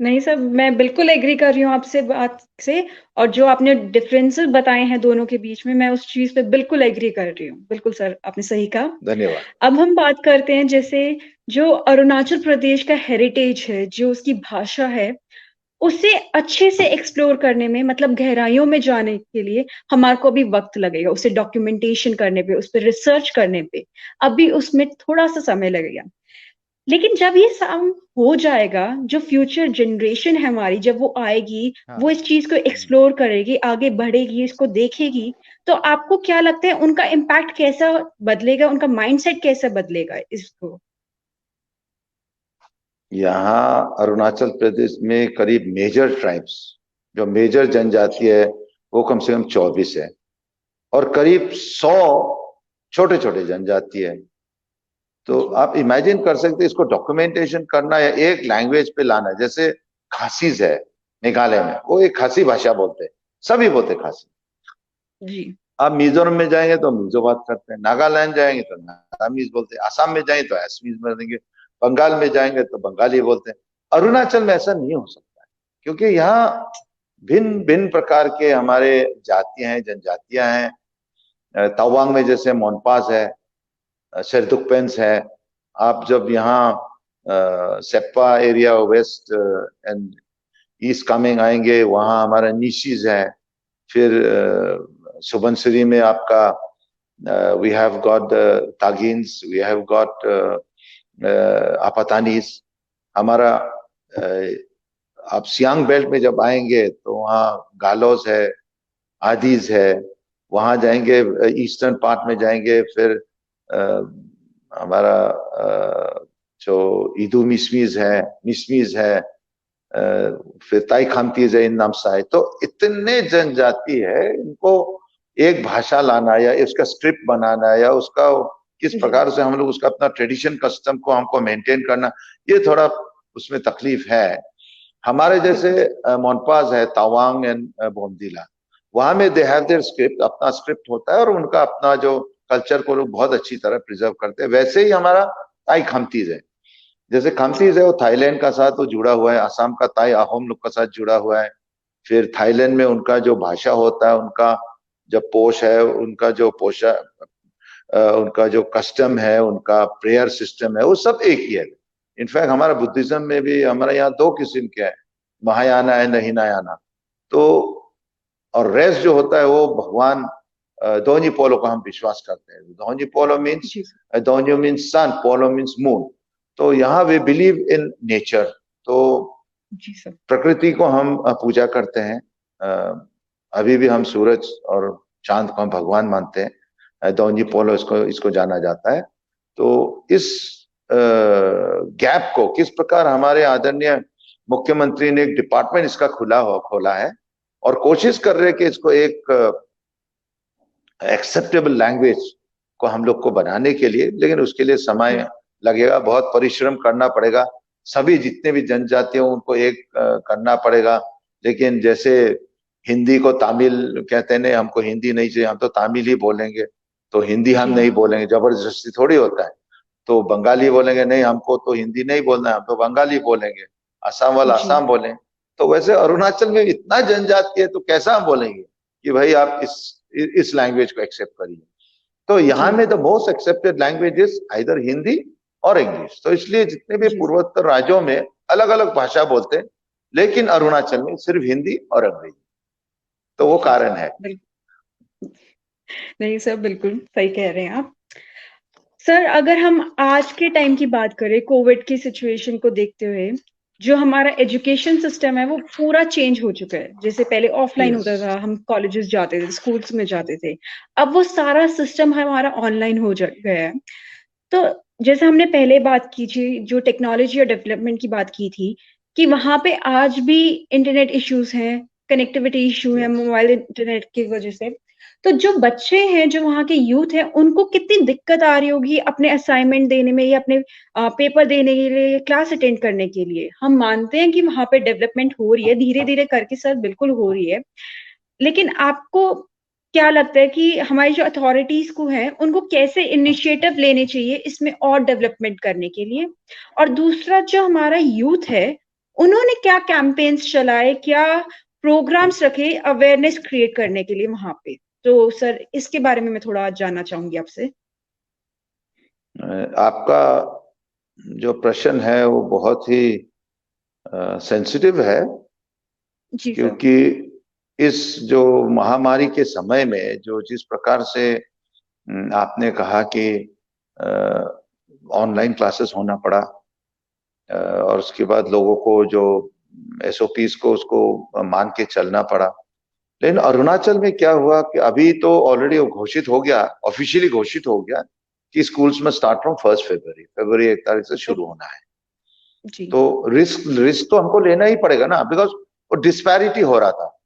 नहीं सर, मैं बिल्कुल एग्री कर रही हूँ आपसे बात से। और जो आपने डिफरेंसेस बताए हैं दोनों के बीच में, मैं उस चीज पे बिल्कुल एग्री कर रही हूँ। बिल्कुल सर, आपने सही कहा। धन्यवाद। अब हम बात करते हैं जैसे जो अरुणाचल प्रदेश का हेरिटेज है, जो उसकी भाषा है, उसे अच्छे से एक्सप्लोर करने में, मतलब गहराइयों में जाने के लिए हमारे को अभी वक्त लगेगा। उसे डॉक्यूमेंटेशन करने पे, उस पर रिसर्च करने पे अभी उसमें थोड़ा सा समय लगेगा। लेकिन जब ये सब हो जाएगा, जो फ्यूचर जनरेशन है हमारी, जब वो आएगी, वो इस चीज को एक्सप्लोर करेगी, आगे बढ़ेगी, इसको देखेगी, तो आपको क्या लगता है उनका इम्पैक्ट कैसा बदलेगा, उनका माइंडसेट कैसा बदलेगा इसको? यहाँ अरुणाचल प्रदेश में करीब मेजर ट्राइब्स, जो मेजर जनजाति है, वो कम से कम 24 है, और करीब 100 छोटे छोटे जनजाति है। तो आप इमेजिन कर सकते हैं इसको डॉक्यूमेंटेशन करना या एक लैंग्वेज पे लाना। जैसे खासीज है मेघालय में, वो एक खासी भाषा बोलते हैं, सभी बोलते खासी जी। आप मिजोरम में जाएंगे तो मिजो बात करते हैं, नागालैंड जाएंगे तो नागामीज बोलते हैं, असम में जाएंगे तो असमीज बोलेंगे, बंगाल में जाएंगे तो बंगाली बोलते हैं। अरुणाचल में ऐसा नहीं हो सकता है, क्योंकि यहाँ भिन्न भिन्न प्रकार के हमारे जातियां हैं, जनजातियां हैं। तवांग में जैसे मोनपास है, शेरदुकपेंस है। आप जब यहाँ Seppa area West and East Kameng आएंगे, वहाँ हमारा निशीज है। फिर सुबनसिरी में आपका we have got Tagins, we have got Apatanis. हमारा आप सियांग बेल्ट में जब आएंगे तो वहाँ गालोस है, आदिज है। वहां जाएंगे, ईस्टर्न पार्ट में जाएंगे, फिर हमारा जो इदू मिसमीज है, फिर ताई खामतीज है, इन नामसाई। तो इतने जनजाति है, इनको एक भाषा लाना या उसका स्क्रिप्ट बनाना या उसका किस जी प्रकार से हम लोग उसका अपना ट्रेडिशन कस्टम को हमको मेंटेन करना, ये थोड़ा उसमें तकलीफ है। हमारे जैसे बिल्कुल। मोनपास है, तवांग एंड बोमदीला, वहां में दे हैव देयर स्क्रिप्ट, अपना स्क्रिप्ट होता है और उनका अपना जो कल्चर को लोग बहुत अच्छी तरह प्रिजर्व करते हैं। वैसे ही हमारा ताई खमतीज है, जैसे खमतीज है वो थाईलैंड का साथ वो जुड़ा हुआ है, असम का ताई अहोम लोग का साथ जुड़ा हुआ है। फिर थाईलैंड में उनका जो भाषा होता है, उनका जब पोष है, उनका जो उनका जो कस्टम है, उनका प्रेयर सिस्टम है, वो सब एक ही है। इनफैक्ट हमारा बुद्धिज्म में भी हमारे यहाँ दो किस्म के हैं, महायाना है, हीनायाना। तो और रेस्ट जो होता है वो भगवान दोन्यी पोलो को हम विश्वास करते हैं। दोन्यी पोलो मीन्स, जी सर। दोन्यी मीन्स सन, पोलो मीन्स मून। तो यहाँ वे बिलीव इन नेचर। तो जी सर। प्रकृति को हम पूजा करते हैं। अभी भी हम सूरज और चांद को हम भगवान मानते हैं। दोन्यी पोलो इसको इसको जाना जाता है। तो इस गैप को किस प्रकार हमारे आदरणीय मुख्यमंत्री ने एक डिपार्टमेंट इसका खोला है और कोशिश कर रहे हैं कि इसको एक एक्सेप्टेबल लैंग्वेज को हम लोग को बनाने के लिए, लेकिन उसके लिए समय लगेगा, बहुत परिश्रम करना पड़ेगा। सभी जितने भी जनजातियों उनको एक करना पड़ेगा। लेकिन जैसे हिंदी को तमिल कहते हैं, नहीं हमको हिंदी नहीं चाहिए, हम तो तमिल ही बोलेंगे, तो हिंदी हम जी नहीं बोलेंगे, जबरदस्ती थोड़ी होता है। तो बंगाली बोलेंगे, नहीं हमको तो हिंदी नहीं बोलना है, हम तो बंगाली बोलेंगे। असम वाला जी असम बोलें। तो वैसे अरुणाचल में इतना जनजाति है, तो कैसा हम बोलेंगे कि भाई आप इस लैंग्वेज को एक्सेप्ट करिए। तो जी यहाँ में the most accepted language is either Hindi और इंग्लिश। तो इसलिए जितने भी जी सर। पूर्वोत्तर राज्यों में अलग अलग भाषा बोलते हैं, लेकिन अरुणाचल में सिर्फ हिंदी और अंग्रेजी। तो वो जी कारण सर। है। बिल्कुल। नहीं सर, बिल्कुल सही कह रहे हैं आप। सर, अगर हम आज के टाइम की बात करें, कोविड की सिचुएशन को देखते हुए, जो हमारा एजुकेशन सिस्टम है वो पूरा चेंज हो चुका है। जैसे पहले ऑफलाइन यस। होता था, हम कॉलेजेस जाते थे, स्कूल्स में जाते थे। अब वो सारा सिस्टम हमारा ऑनलाइन हो गया है। तो जैसे हमने पहले बात की थी, जो टेक्नोलॉजी और डेवलपमेंट की बात की थी, कि वहां पे आज भी इंटरनेट इश्यूज हैं, कनेक्टिविटी इशू है यस। मोबाइल इंटरनेट की वजह से। तो जो बच्चे हैं, जो वहाँ के यूथ हैं, उनको कितनी दिक्कत आ रही होगी अपने असाइनमेंट देने में या अपने पेपर देने के लिए, क्लास अटेंड करने के लिए। हम मानते हैं कि वहां पे डेवलपमेंट हो रही है, धीरे धीरे करके सर, बिल्कुल हो रही है। लेकिन आपको क्या लगता है कि हमारी जो अथॉरिटीज को है, उनको कैसे इनिशिएटिव लेने चाहिए इसमें और डेवलपमेंट करने के लिए? और दूसरा, जो हमारा यूथ है, उन्होंने क्या कैंपेन्स चलाए, क्या प्रोग्राम्स रखे अवेयरनेस क्रिएट करने के लिए वहां पे? तो सर, इसके बारे में मैं थोड़ा जानना चाहूंगी आपसे। आपका जो प्रश्न है वो बहुत ही सेंसिटिव है, जी सर। क्योंकि इस जो महामारी के समय में जो जिस प्रकार से आपने कहा कि ऑनलाइन क्लासेस होना पड़ा, और उसके बाद लोगों को जो एसओपीस को उसको मान के चलना पड़ा। लेकिन अरुणाचल में क्या हुआ कि अभी तो ऑलरेडी घोषित हो गया, ऑफिशियली घोषित हो गया कि स्कूल्स में स्टार्ट फ्रॉम 1 फरवरी, फरवरी 1 तारीख से शुरू होना है। जी। तो रिस्क रिस्क तो हमको लेना ही पड़ेगा ना, बिकॉज वो डिस्पैरिटी हो रहा था।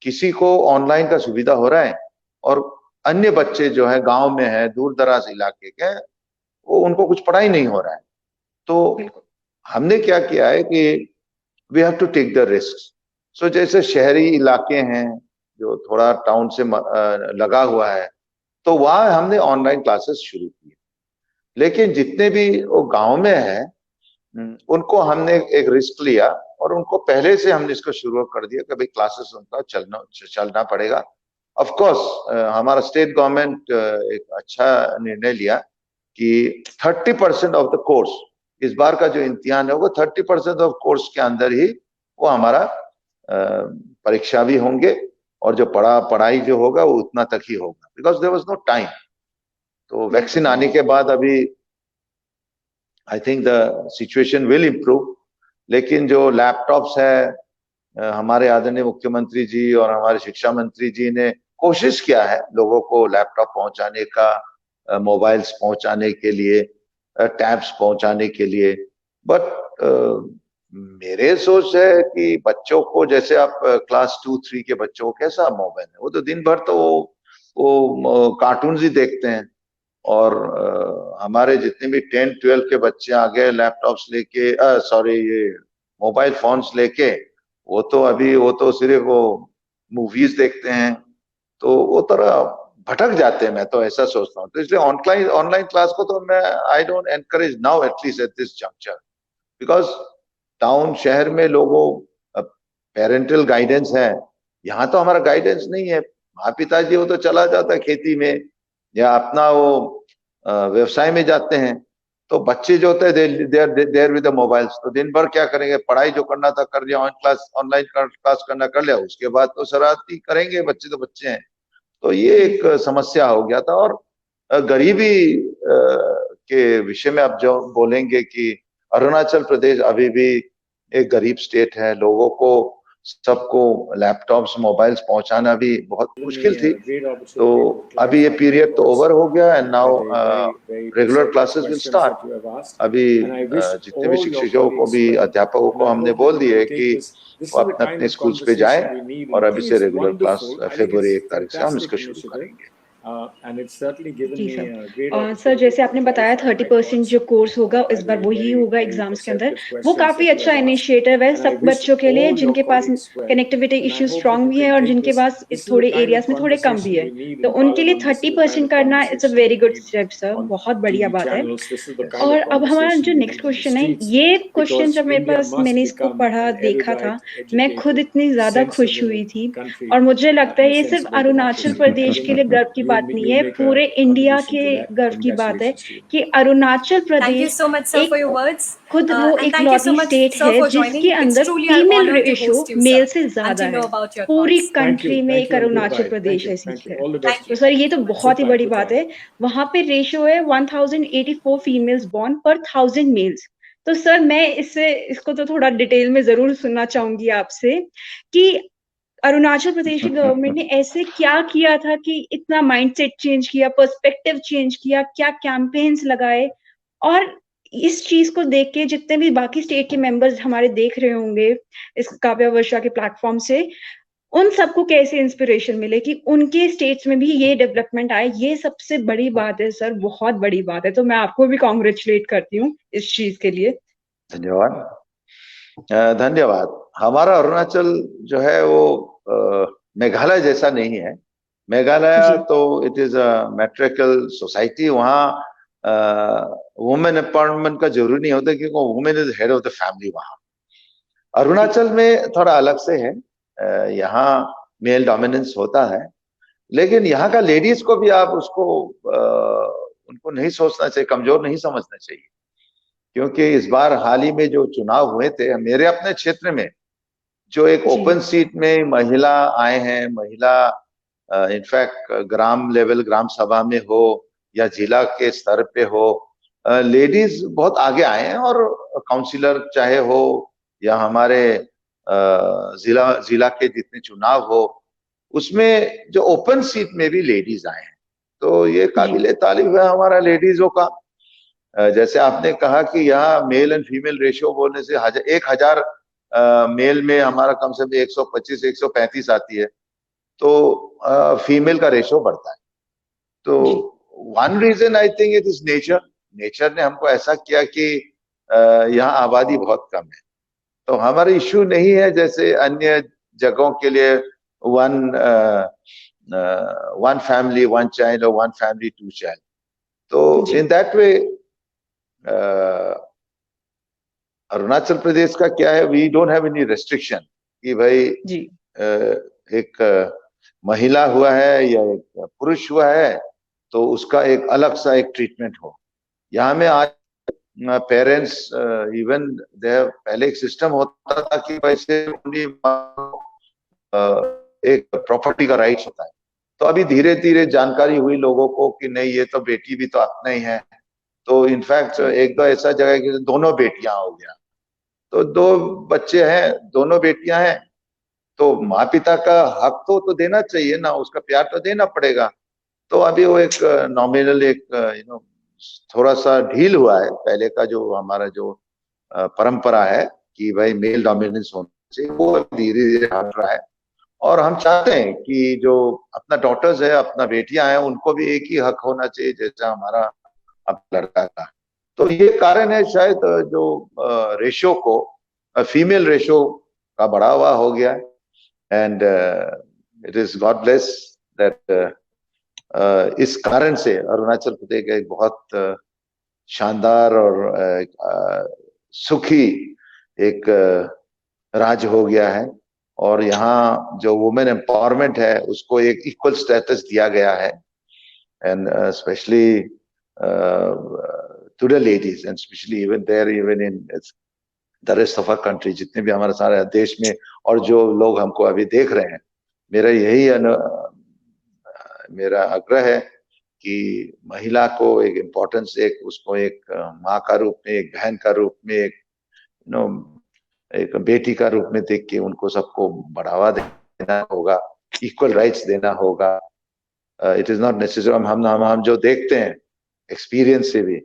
किसी को ऑनलाइन का सुविधा हो रहा है और अन्य बच्चे जो है गांव में है, दूर दराज इलाके के, वो उनको कुछ पढ़ाई नहीं हो रहा है। तो बिल्कुल। हमने क्या किया है कि we have to take the risk. So जैसे शहरी इलाके हैं जो थोड़ा टाउन से लगा हुआ है, तो वहां हमने ऑनलाइन क्लासेस शुरू की। लेकिन जितने भी वो गांव में है, उनको हमने एक रिस्क लिया और उनको पहले से हमने इसको शुरू कर दिया कि भाई क्लासेस उनका चलना पड़ेगा। ऑफ कोर्स हमारा स्टेट गवर्नमेंट एक अच्छा निर्णय लिया कि 30% ऑफ द कोर्स, इस बार का जो इम्तिहान है वो 30% ऑफ कोर्स के अंदर ही वो हमारा परीक्षा भी होंगे, और जो पढ़ाई जो होगा वो उतना तक ही होगा, because there was no time. तो बिल्कुल वैक्सीन सर। आने के बाद अभी I think the situation will improve. लेकिन जो लैपटॉप्स है, हमारे आदरणीय मुख्यमंत्री जी और हमारे शिक्षा मंत्री जी ने कोशिश किया है लोगों को लैपटॉप पहुंचाने का, मोबाइल्स पहुंचाने के लिए, टैब्स पहुंचाने के लिए। बट मेरे सोच है कि बच्चों को, जैसे आप क्लास 2 3 के बच्चों को कैसा मोबाइल है, वो तो दिन भर तो वो कार्टून्स ही देखते हैं। और हमारे जितने भी 10-12 के बच्चे आ गए लैपटॉप्स लेके, सॉरी ये मोबाइल फोन्स लेके, वो तो सिर्फ वो मूवीज देखते हैं, तो वो तरह भटक जाते हैं। मैं तो ऐसा सोचता हूँ, तो इसलिए ऑनलाइन ऑनलाइन क्लास को तो मैं I don't encourage now, at least at this juncture, because town शहर में लोगों पेरेंटल गाइडेंस है। यहाँ तो हमारा गाइडेंस नहीं है। माँ पिताजी वो तो चला जाता है खेती में या अपना वो व्यवसाय में जाते हैं, तो बच्चे जो होते हैं देर विद द मोबाइल्स, तो दिन भर क्या करेंगे, पढ़ाई जो करना था कर लिया, ऑनलाइन क्लास करना कर लिया, उसके बाद तो शरारती करेंगे बच्चे, तो बच्चे हैं। तो ये एक समस्या हो गया था। और गरीबी के विषय में आप जो बोलेंगे कि अरुणाचल प्रदेश अभी भी एक गरीब स्टेट है, लोगों को सबको लैपटॉप्स मोबाइल्स पहुंचाना भी बहुत मुश्किल थी। तो अभी ये पीरियड तो ओवर हो गया and now regular classes will start. अभी जितने भी शिक्षकों को भी, अध्यापकों को हमने बोल दिए कि वो अपने अपने स्कूल्स पे जाएं, और अभी से रेगुलर क्लास फरवरी 1 तारीख से हम इसको शुरू करेंगे। जी सर। और सर जैसे आपने बताया 30% जो कोर्स होगा इस बार वही होगा एग्जाम्स के अंदर, वो काफी अच्छा इनिशिएटिव है सब बच्चों के लिए जिनके पास कनेक्टिविटी इश्यू स्ट्रांग भी है और जिनके पास थोड़े एरियाज में थोड़े कम भी है, तो उनके लिए 30% करना it's a very good step sir, बहुत बढ़िया बात है। और अब हमारा जो नेक्स्ट क्वेश्चन है, ये क्वेश्चन जब मेरे पास मैंने इसको पढ़ा देखा था, मैं खुद इतनी ज्यादा खुश हुई थी। और मुझे लगता है ये सिर्फ अरुणाचल प्रदेश के लिए गर्व की बात नहीं है, पूरे इंडिया के गर्व की बात है कि अरुणाचल प्रदेश खुद वो एक लौती स्टेट है जिसके अंदर फीमेल रेशो मेल से ज्यादा है। पूरी कंट्री में एक अरुणाचल प्रदेश ऐसी है। तो सर ये तो बहुत ही बड़ी बात है। वहां पे रेशो है 1084 फीमेल्स बॉर्न पर 1000 मेल्स। तो सर मैं इसको तो थोड़ा डिटेल में जरूर सुनना चाहूंगी आपसे कि अरुणाचल प्रदेश की गवर्नमेंट ने ऐसे क्या किया था कि इतना माइंडसेट चेंज किया, पर्सपेक्टिव चेंज किया, क्या कैंपेन्स लगाए, और इस चीज को देख के जितने भी बाकी स्टेट के मेंबर्स हमारे देख रहे होंगे इस काव्य वर्षा के प्लेटफॉर्म से, उन सबको कैसे इंस्पिरेशन मिले कि उनके स्टेट्स में भी ये डेवलपमेंट आए, ये सबसे बड़ी बात है सर, बहुत बड़ी बात है। तो मैं आपको भी कॉन्ग्रेचुलेट करती हूँ इस चीज के लिए। धन्यवाद। धन्यवाद। हमारा अरुणाचल जो है वो मेघालय जैसा नहीं है। मेघालय तो इट इज अ मैट्रिकल सोसाइटी, वहाँ वुमेन एम्पावरमेंट का जरूरी नहीं होता क्योंकि women is head of the family वहाँ। अरुणाचल में थोड़ा अलग से है, यहाँ मेल डोमिनेंस होता है, लेकिन यहाँ का लेडीज को भी आप उसको उनको नहीं सोचना चाहिए, कमजोर नहीं समझना चाहिए, क्योंकि इस बार हाल ही में जो चुनाव हुए थे मेरे अपने क्षेत्र में, जो एक ओपन सीट में महिला आए हैं, महिला इनफैक्ट ग्राम लेवल, ग्राम सभा में हो या जिला के स्तर पे हो, लेडीज बहुत आगे आए हैं। और काउंसिलर चाहे हो या हमारे जिला के जितने चुनाव हो, उसमें जो ओपन सीट में भी लेडीज आए हैं, तो ये काबिले तारीफ है हमारा लेडीजों का। जैसे आपने कहा कि यहाँ मेल एंड फीमेल रेशियो बोलने से 1000 मेल में हमारा कम से कम 125-135 आती है, तो फीमेल का रेशियो बढ़ता है। तो one reason I think it is nature ने हमको ऐसा किया कि यहाँ आबादी बहुत कम है, तो हमारा इश्यू नहीं है जैसे अन्य जगहों के लिए वन फैमिली वन चाइल्ड और वन फैमिली टू चाइल्ड। तो in that way Arunachal Pradesh का क्या है, we don't have any restriction कि भाई एक महिला हुआ है या एक पुरुष हुआ है तो उसका एक अलग सा एक ट्रीटमेंट हो। यहाँ में आज पेरेंट्स इवन पहले एक सिस्टम होता था कि वैसे एक प्रॉपर्टी का राइट्स होता है, तो अभी धीरे धीरे जानकारी हुई लोगों को कि नहीं ये तो बेटी भी तो अपना ही है। तो इनफैक्ट एक दो ऐसा जगह कि दोनों बेटियां हो गया, तो 2 बच्चे हैं, दोनों बेटियां हैं, तो माँ पिता का हक तो देना चाहिए ना, उसका प्यार तो देना पड़ेगा। तो अभी वो एक नॉमिनल एक थोड़ा सा ढील हुआ है, पहले का जो हमारा जो परंपरा है कि भाई मेल डोमिनेंस होना चाहिए, वो धीरे धीरे हट रहा है। और हम चाहते हैं कि जो अपना डॉटर्स है, अपना बेटियां हैं, उनको भी एक ही हक होना चाहिए जैसा हमारा अपना लड़का का। तो ये कारण है शायद जो रेशो को, फीमेल रेशो का बढ़ा हुआ हो गया है। And it is God bless that इस कारण से अरुणाचल प्रदेश का एक बहुत शानदार और सुखी एक राज्य हो गया है। और यहाँ जो वुमेन एम्पावरमेंट है उसको एक इक्वल स्टेटस दिया गया है, and specially to the ladies, and specially even there, even in the rest of our country, जितने भी हमारे सारे देश में और जो लोग हमको अभी देख रहे हैं, मेरा यही मेरा आग्रह है कि महिला को एक इम्पोर्टेंस, एक उसको एक माँ का रूप में, एक बहन का रूप में, एक नो एक बेटी का रूप में देख के उनको सबको बढ़ावा देना होगा, इक्वल राइट्स देना होगा। इट इज नॉट नेसेसरी, हम जो देखते हैं एक्सपीरियंस से भी,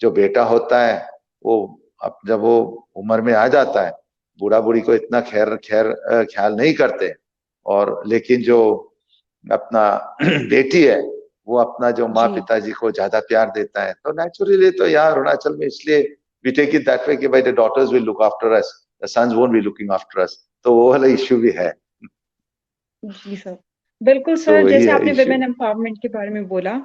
जो बेटा होता है वो अब जब वो उम्र में आ जाता है, बूढ़ा बूढ़ी को इतना खैर खैर ख्याल नहीं करते, और लेकिन जो अपना बेटी है वो अपना जो माँ पिताजी को ज्यादा प्यार देता है। तो नेचुरली तो यहाँ अरुणाचल में इसलिए we take it that way कि भाई the daughters will look after us, the sons won't be looking after us, तो वो वाला इश्यू भी है। जी सर, बिल्कुल तो सर, वही जैसे है आपने इश्यू। विमेन एम्पावरमेंट के बारे में बोला,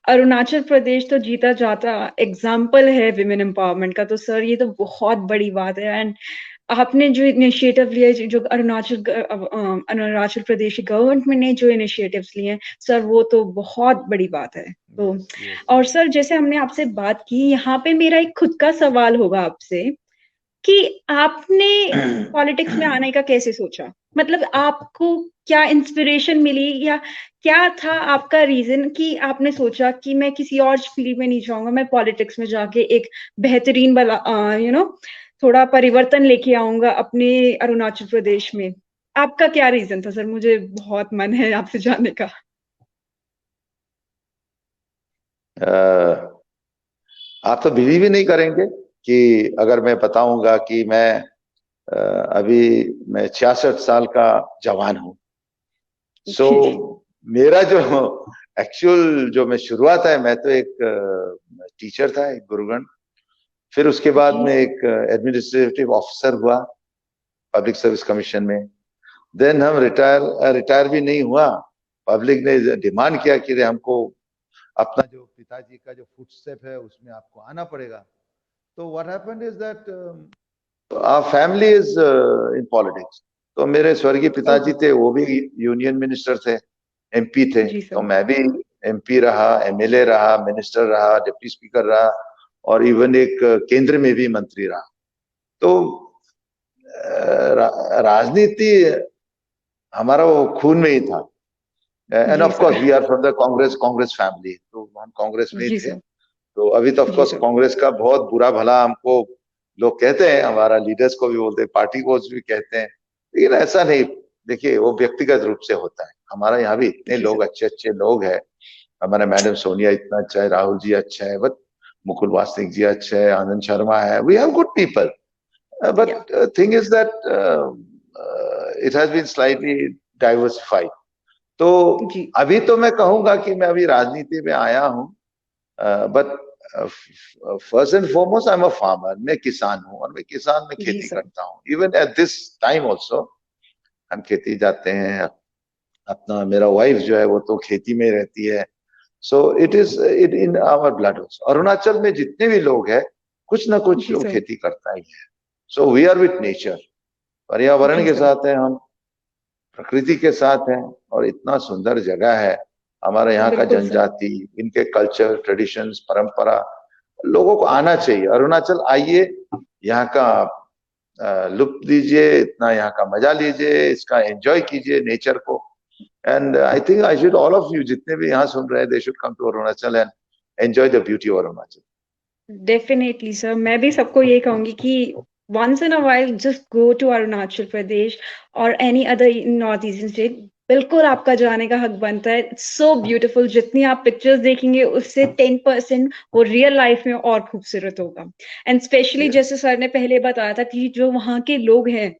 अरुणाचल प्रदेश तो जीता जाता एग्जाम्पल है विमेन एम्पावरमेंट का। तो सर ये तो बहुत बड़ी बात है। एंड आपने जो इनिशिएटिव लिए, जो अरुणाचल प्रदेश की गवर्नमेंट ने जो इनिशिएटिव्स लिए हैं सर, वो तो बहुत बड़ी बात है। तो और सर जैसे हमने आपसे बात की, यहाँ पे मेरा एक खुद का सवाल होगा आपसे कि आपने पॉलिटिक्स में आने का कैसे सोचा? मतलब आपको क्या इंस्पिरेशन मिली, या क्या था आपका रीजन कि आपने सोचा कि मैं किसी और फील्ड में नहीं जाऊंगा, मैं पॉलिटिक्स में जाके एक बेहतरीन वाला थोड़ा परिवर्तन लेके आऊंगा अपने अरुणाचल प्रदेश में? आपका क्या रीजन था सर? मुझे बहुत मन है आपसे जानने का। आप तो बिलीव ही नहीं करेंगे कि अगर मैं बताऊंगा कि अभी मैं 66 साल का जवान हूं। सो मेरा जो एक्चुअल जो मैं शुरुआत है, मैं तो एक टीचर था, एक गुरुगण। फिर उसके बाद में एक एडमिनिस्ट्रेटिव ऑफिसर हुआ पब्लिक सर्विस कमीशन में। देन हम रिटायर भी नहीं हुआ, पब्लिक ने डिमांड किया कि हमको अपना जो पिताजी का जो फुटस्टेप है उसमें आपको आना पड़ेगा। तो what happened is that our family is in politics. तो मेरे स्वर्गीय पिताजी थे, वो भी यूनियन मिनिस्टर थे, एमपी थे। तो मैं भी एमपी रहा, एमएलए रहा, मिनिस्टर रहा, डिप्टी स्पीकर रहा, और इवन एक केंद्र में भी मंत्री रहा। तो राजनीति हमारा वो खून में ही था। And of course we are from the Congress family, तो हम कांग्रेस में ही थे। तो अभी तो ऑफ कोर्स कांग्रेस का बहुत बुरा भला हमको लोग कहते हैं, हमारा लीडर्स को भी बोलते हैं, पार्टी को भी कहते हैं, लेकिन ऐसा नहीं। देखिए वो व्यक्तिगत रूप से होता है। हमारा यहाँ भी इतने लोग अच्छे अच्छे लोग हैं। हमारा मैडम सोनिया इतना अच्छा है, राहुल जी अच्छा है, बट मुकुल वासनिक जी अच्छा है, आनंद शर्मा है, we have good people. But thing is that it has been slightly diversified. तो अभी तो मैं कहूंगा कि मैं अभी राजनीति में आया हूं, but first and foremost I am a farmer. मैं किसान हूं और मैं किसान में खेती करता हूं। Even at this time also हम खेती जाते हैं। अपना मेरा वाइफ जो है वो तो खेती में रहती है। So it is it in our blood. Arunachal में जितने भी लोग हैं, कुछ ना कुछ लोग खेती करता ही है। So we are with nature, पर्यावरण के साथ है हम, प्रकृति के साथ है, और इतना सुंदर जगह है हमारे यहाँ का। जनजाति, इनके कल्चर, ट्रेडिशंस, परंपरा, लोगों को आना चाहिए। अरुणाचल आइए, यहाँ का लुत्फ लीजिए, इतना यहाँ का मजा लीजिए, इसका एंजॉय कीजिए नेचर को। And I think I should all of you जितने भी यहाँ सुन रहे हैं, they should come to Arunachal and enjoy the beauty of Arunachal. Definitely sir, मैं भी सबको ये कहूंगी कि once in a while just go to Arunachal Pradesh और any other north eastern state. बिल्कुल आपका जाने का हक बनता है। It's so beautiful. जितनी आप पिक्चर्स देखेंगे उससे 10% वो रियल लाइफ में और खूबसूरत होगा। एंड स्पेशली जैसे सर ने पहले बताया था कि जो वहाँ के लोग हैं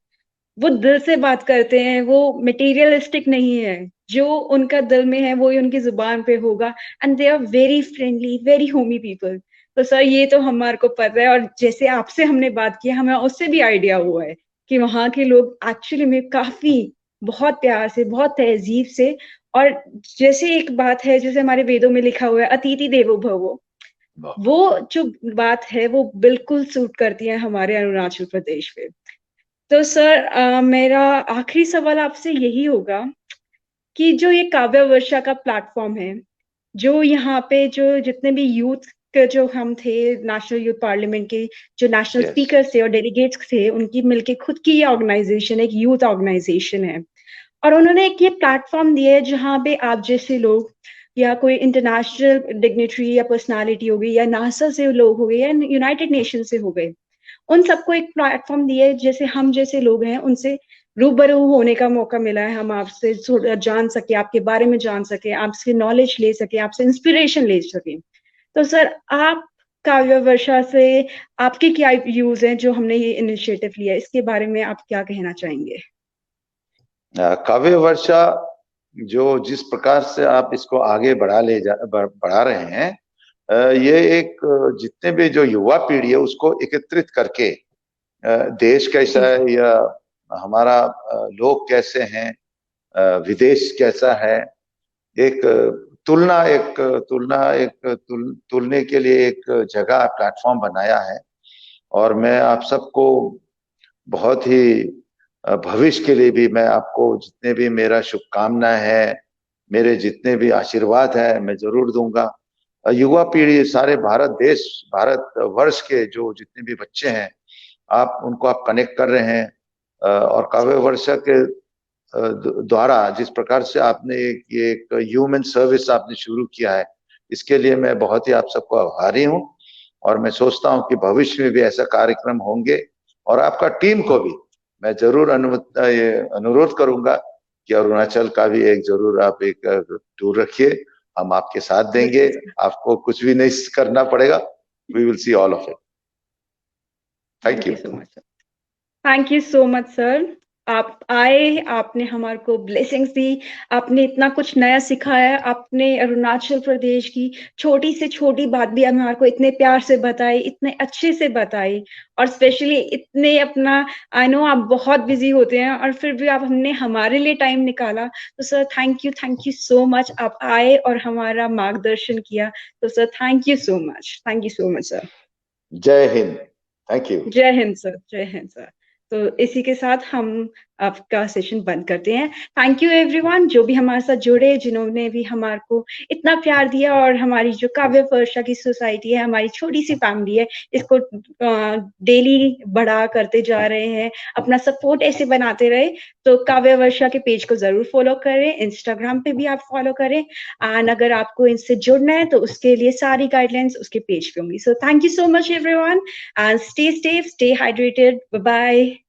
वो दिल से बात करते हैं, वो मटेरियलिस्टिक नहीं है, जो उनका दिल में है वो ही उनकी जुबान पे होगा। And they are very friendly, very homey people. तो सर ये तो हमारे को पता है, और जैसे आपसे हमने बात की, हमें उससे भी आइडिया हुआ है कि वहाँ के लोग एक्चुअली में काफी बहुत प्यार से, बहुत तहजीब से, और जैसे एक बात है जैसे हमारे वेदों में लिखा हुआ है, अतिथि देवो भवो, वो जो बात है वो बिल्कुल सूट करती है हमारे अरुणाचल प्रदेश पे। तो सर मेरा आखिरी सवाल आपसे यही होगा कि जो ये काव्य वर्षा का प्लेटफॉर्म है, जो यहाँ पे जो जितने भी यूथ के जो हम थे, नेशनल यूथ पार्लियामेंट के जो नेशनल यस स्पीकर्स थे और डेलीगेट्स थे, उनकी मिलके खुद की ये ऑर्गेनाइजेशन, एक यूथ ऑर्गेनाइजेशन है, और उन्होंने एक ये प्लेटफॉर्म दिया है जहाँ पे आप जैसे लोग या कोई इंटरनेशनल डिग्निटरी या पर्सनालिटी हो गई, या नासा से लोग हो गए, या यूनाइटेड नेशन से हो गए, उन सबको एक प्लेटफॉर्म दिया है, जैसे हम जैसे लोग हैं उनसे रूबरू होने का मौका मिला है, हम आपसे थोड़ा जान सके, आपके बारे में जान सके, आपसे नॉलेज ले सके, आपसे इंस्पिरेशन ले सके। तो सर आप काव्य वर्षा से आपके क्या व्यूज हैं, जो हमने ये इनिशिएटिव लिया है, इसके बारे में आप क्या कहना चाहेंगे? काव्य वर्षा जो जिस प्रकार से आप इसको आगे बढ़ा रहे हैं, ये एक जितने भी जो युवा पीढ़ी है उसको एकत्रित करके देश कैसा जी है या हमारा लोग कैसे हैं, विदेश कैसा है, एक तुलना एक तुलना एक तुलने के लिए एक जगह प्लेटफॉर्म बनाया है। और मैं आप सबको बहुत ही भविष्य के लिए भी मैं आपको जितने भी मेरा शुभकामनाएं है, मेरे जितने भी आशीर्वाद है मैं जरूर दूंगा। युवा पीढ़ी सारे भारत वर्ष के जो जितने भी बच्चे हैं, आप उनको आप कनेक्ट कर रहे हैं। और काव्य वर्षा के द्वारा जिस प्रकार से आपने ये एक ह्यूमन सर्विस आपने शुरू किया है, इसके लिए मैं बहुत ही आप सबको आभारी हूँ। और मैं सोचता हूँ कि भविष्य में भी ऐसा कार्यक्रम होंगे। और आपका टीम को भी मैं जरूर अनुरोध करूंगा कि अरुणाचल का भी एक जरूर आप एक टूर रखिए, हम आपके साथ देंगे, बिल्कुल सर। आपको कुछ भी नहीं करना पड़ेगा। We will see all of it. Thank thank you. You so much sir. Thank you so much sir. आप आए, आपने हमारे को ब्लेसिंग्स दी, आपने इतना कुछ नया सिखाया, आपने अरुणाचल प्रदेश की छोटी से छोटी बात भी हमारे को इतने प्यार से बताई, इतने अच्छे से बताई, और स्पेशली इतने अपना, आई नो आप बहुत बिजी होते हैं और फिर भी आप हमने हमारे लिए टाइम निकाला। तो sir thank you so much, आप आए और हमारा मार्गदर्शन किया। तो sir thank you so much sir. जय हिंद। Thank you. जय हिंद सर, जय हिंद सर। तो इसी के साथ हम आपका सेशन बंद करते हैं। थैंक यू एवरीवन जो भी हमारे साथ जुड़े, जिन्होंने भी हमारे को इतना प्यार दिया, और हमारी जो काव्य वर्षा की सोसाइटी है, हमारी छोटी सी फैमिली है, इसको डेली बड़ा करते जा रहे हैं, अपना सपोर्ट ऐसे बनाते रहे। तो काव्य वर्षा के पेज को जरूर फॉलो करें, इंस्टाग्राम पे भी आप फॉलो करें, एंड अगर आपको इनसे जुड़ना है तो उसके लिए सारी गाइडलाइंस उसके पेज पे होंगी। So thank you so much everyone, and stay safe, stay hydrated. Bye bye.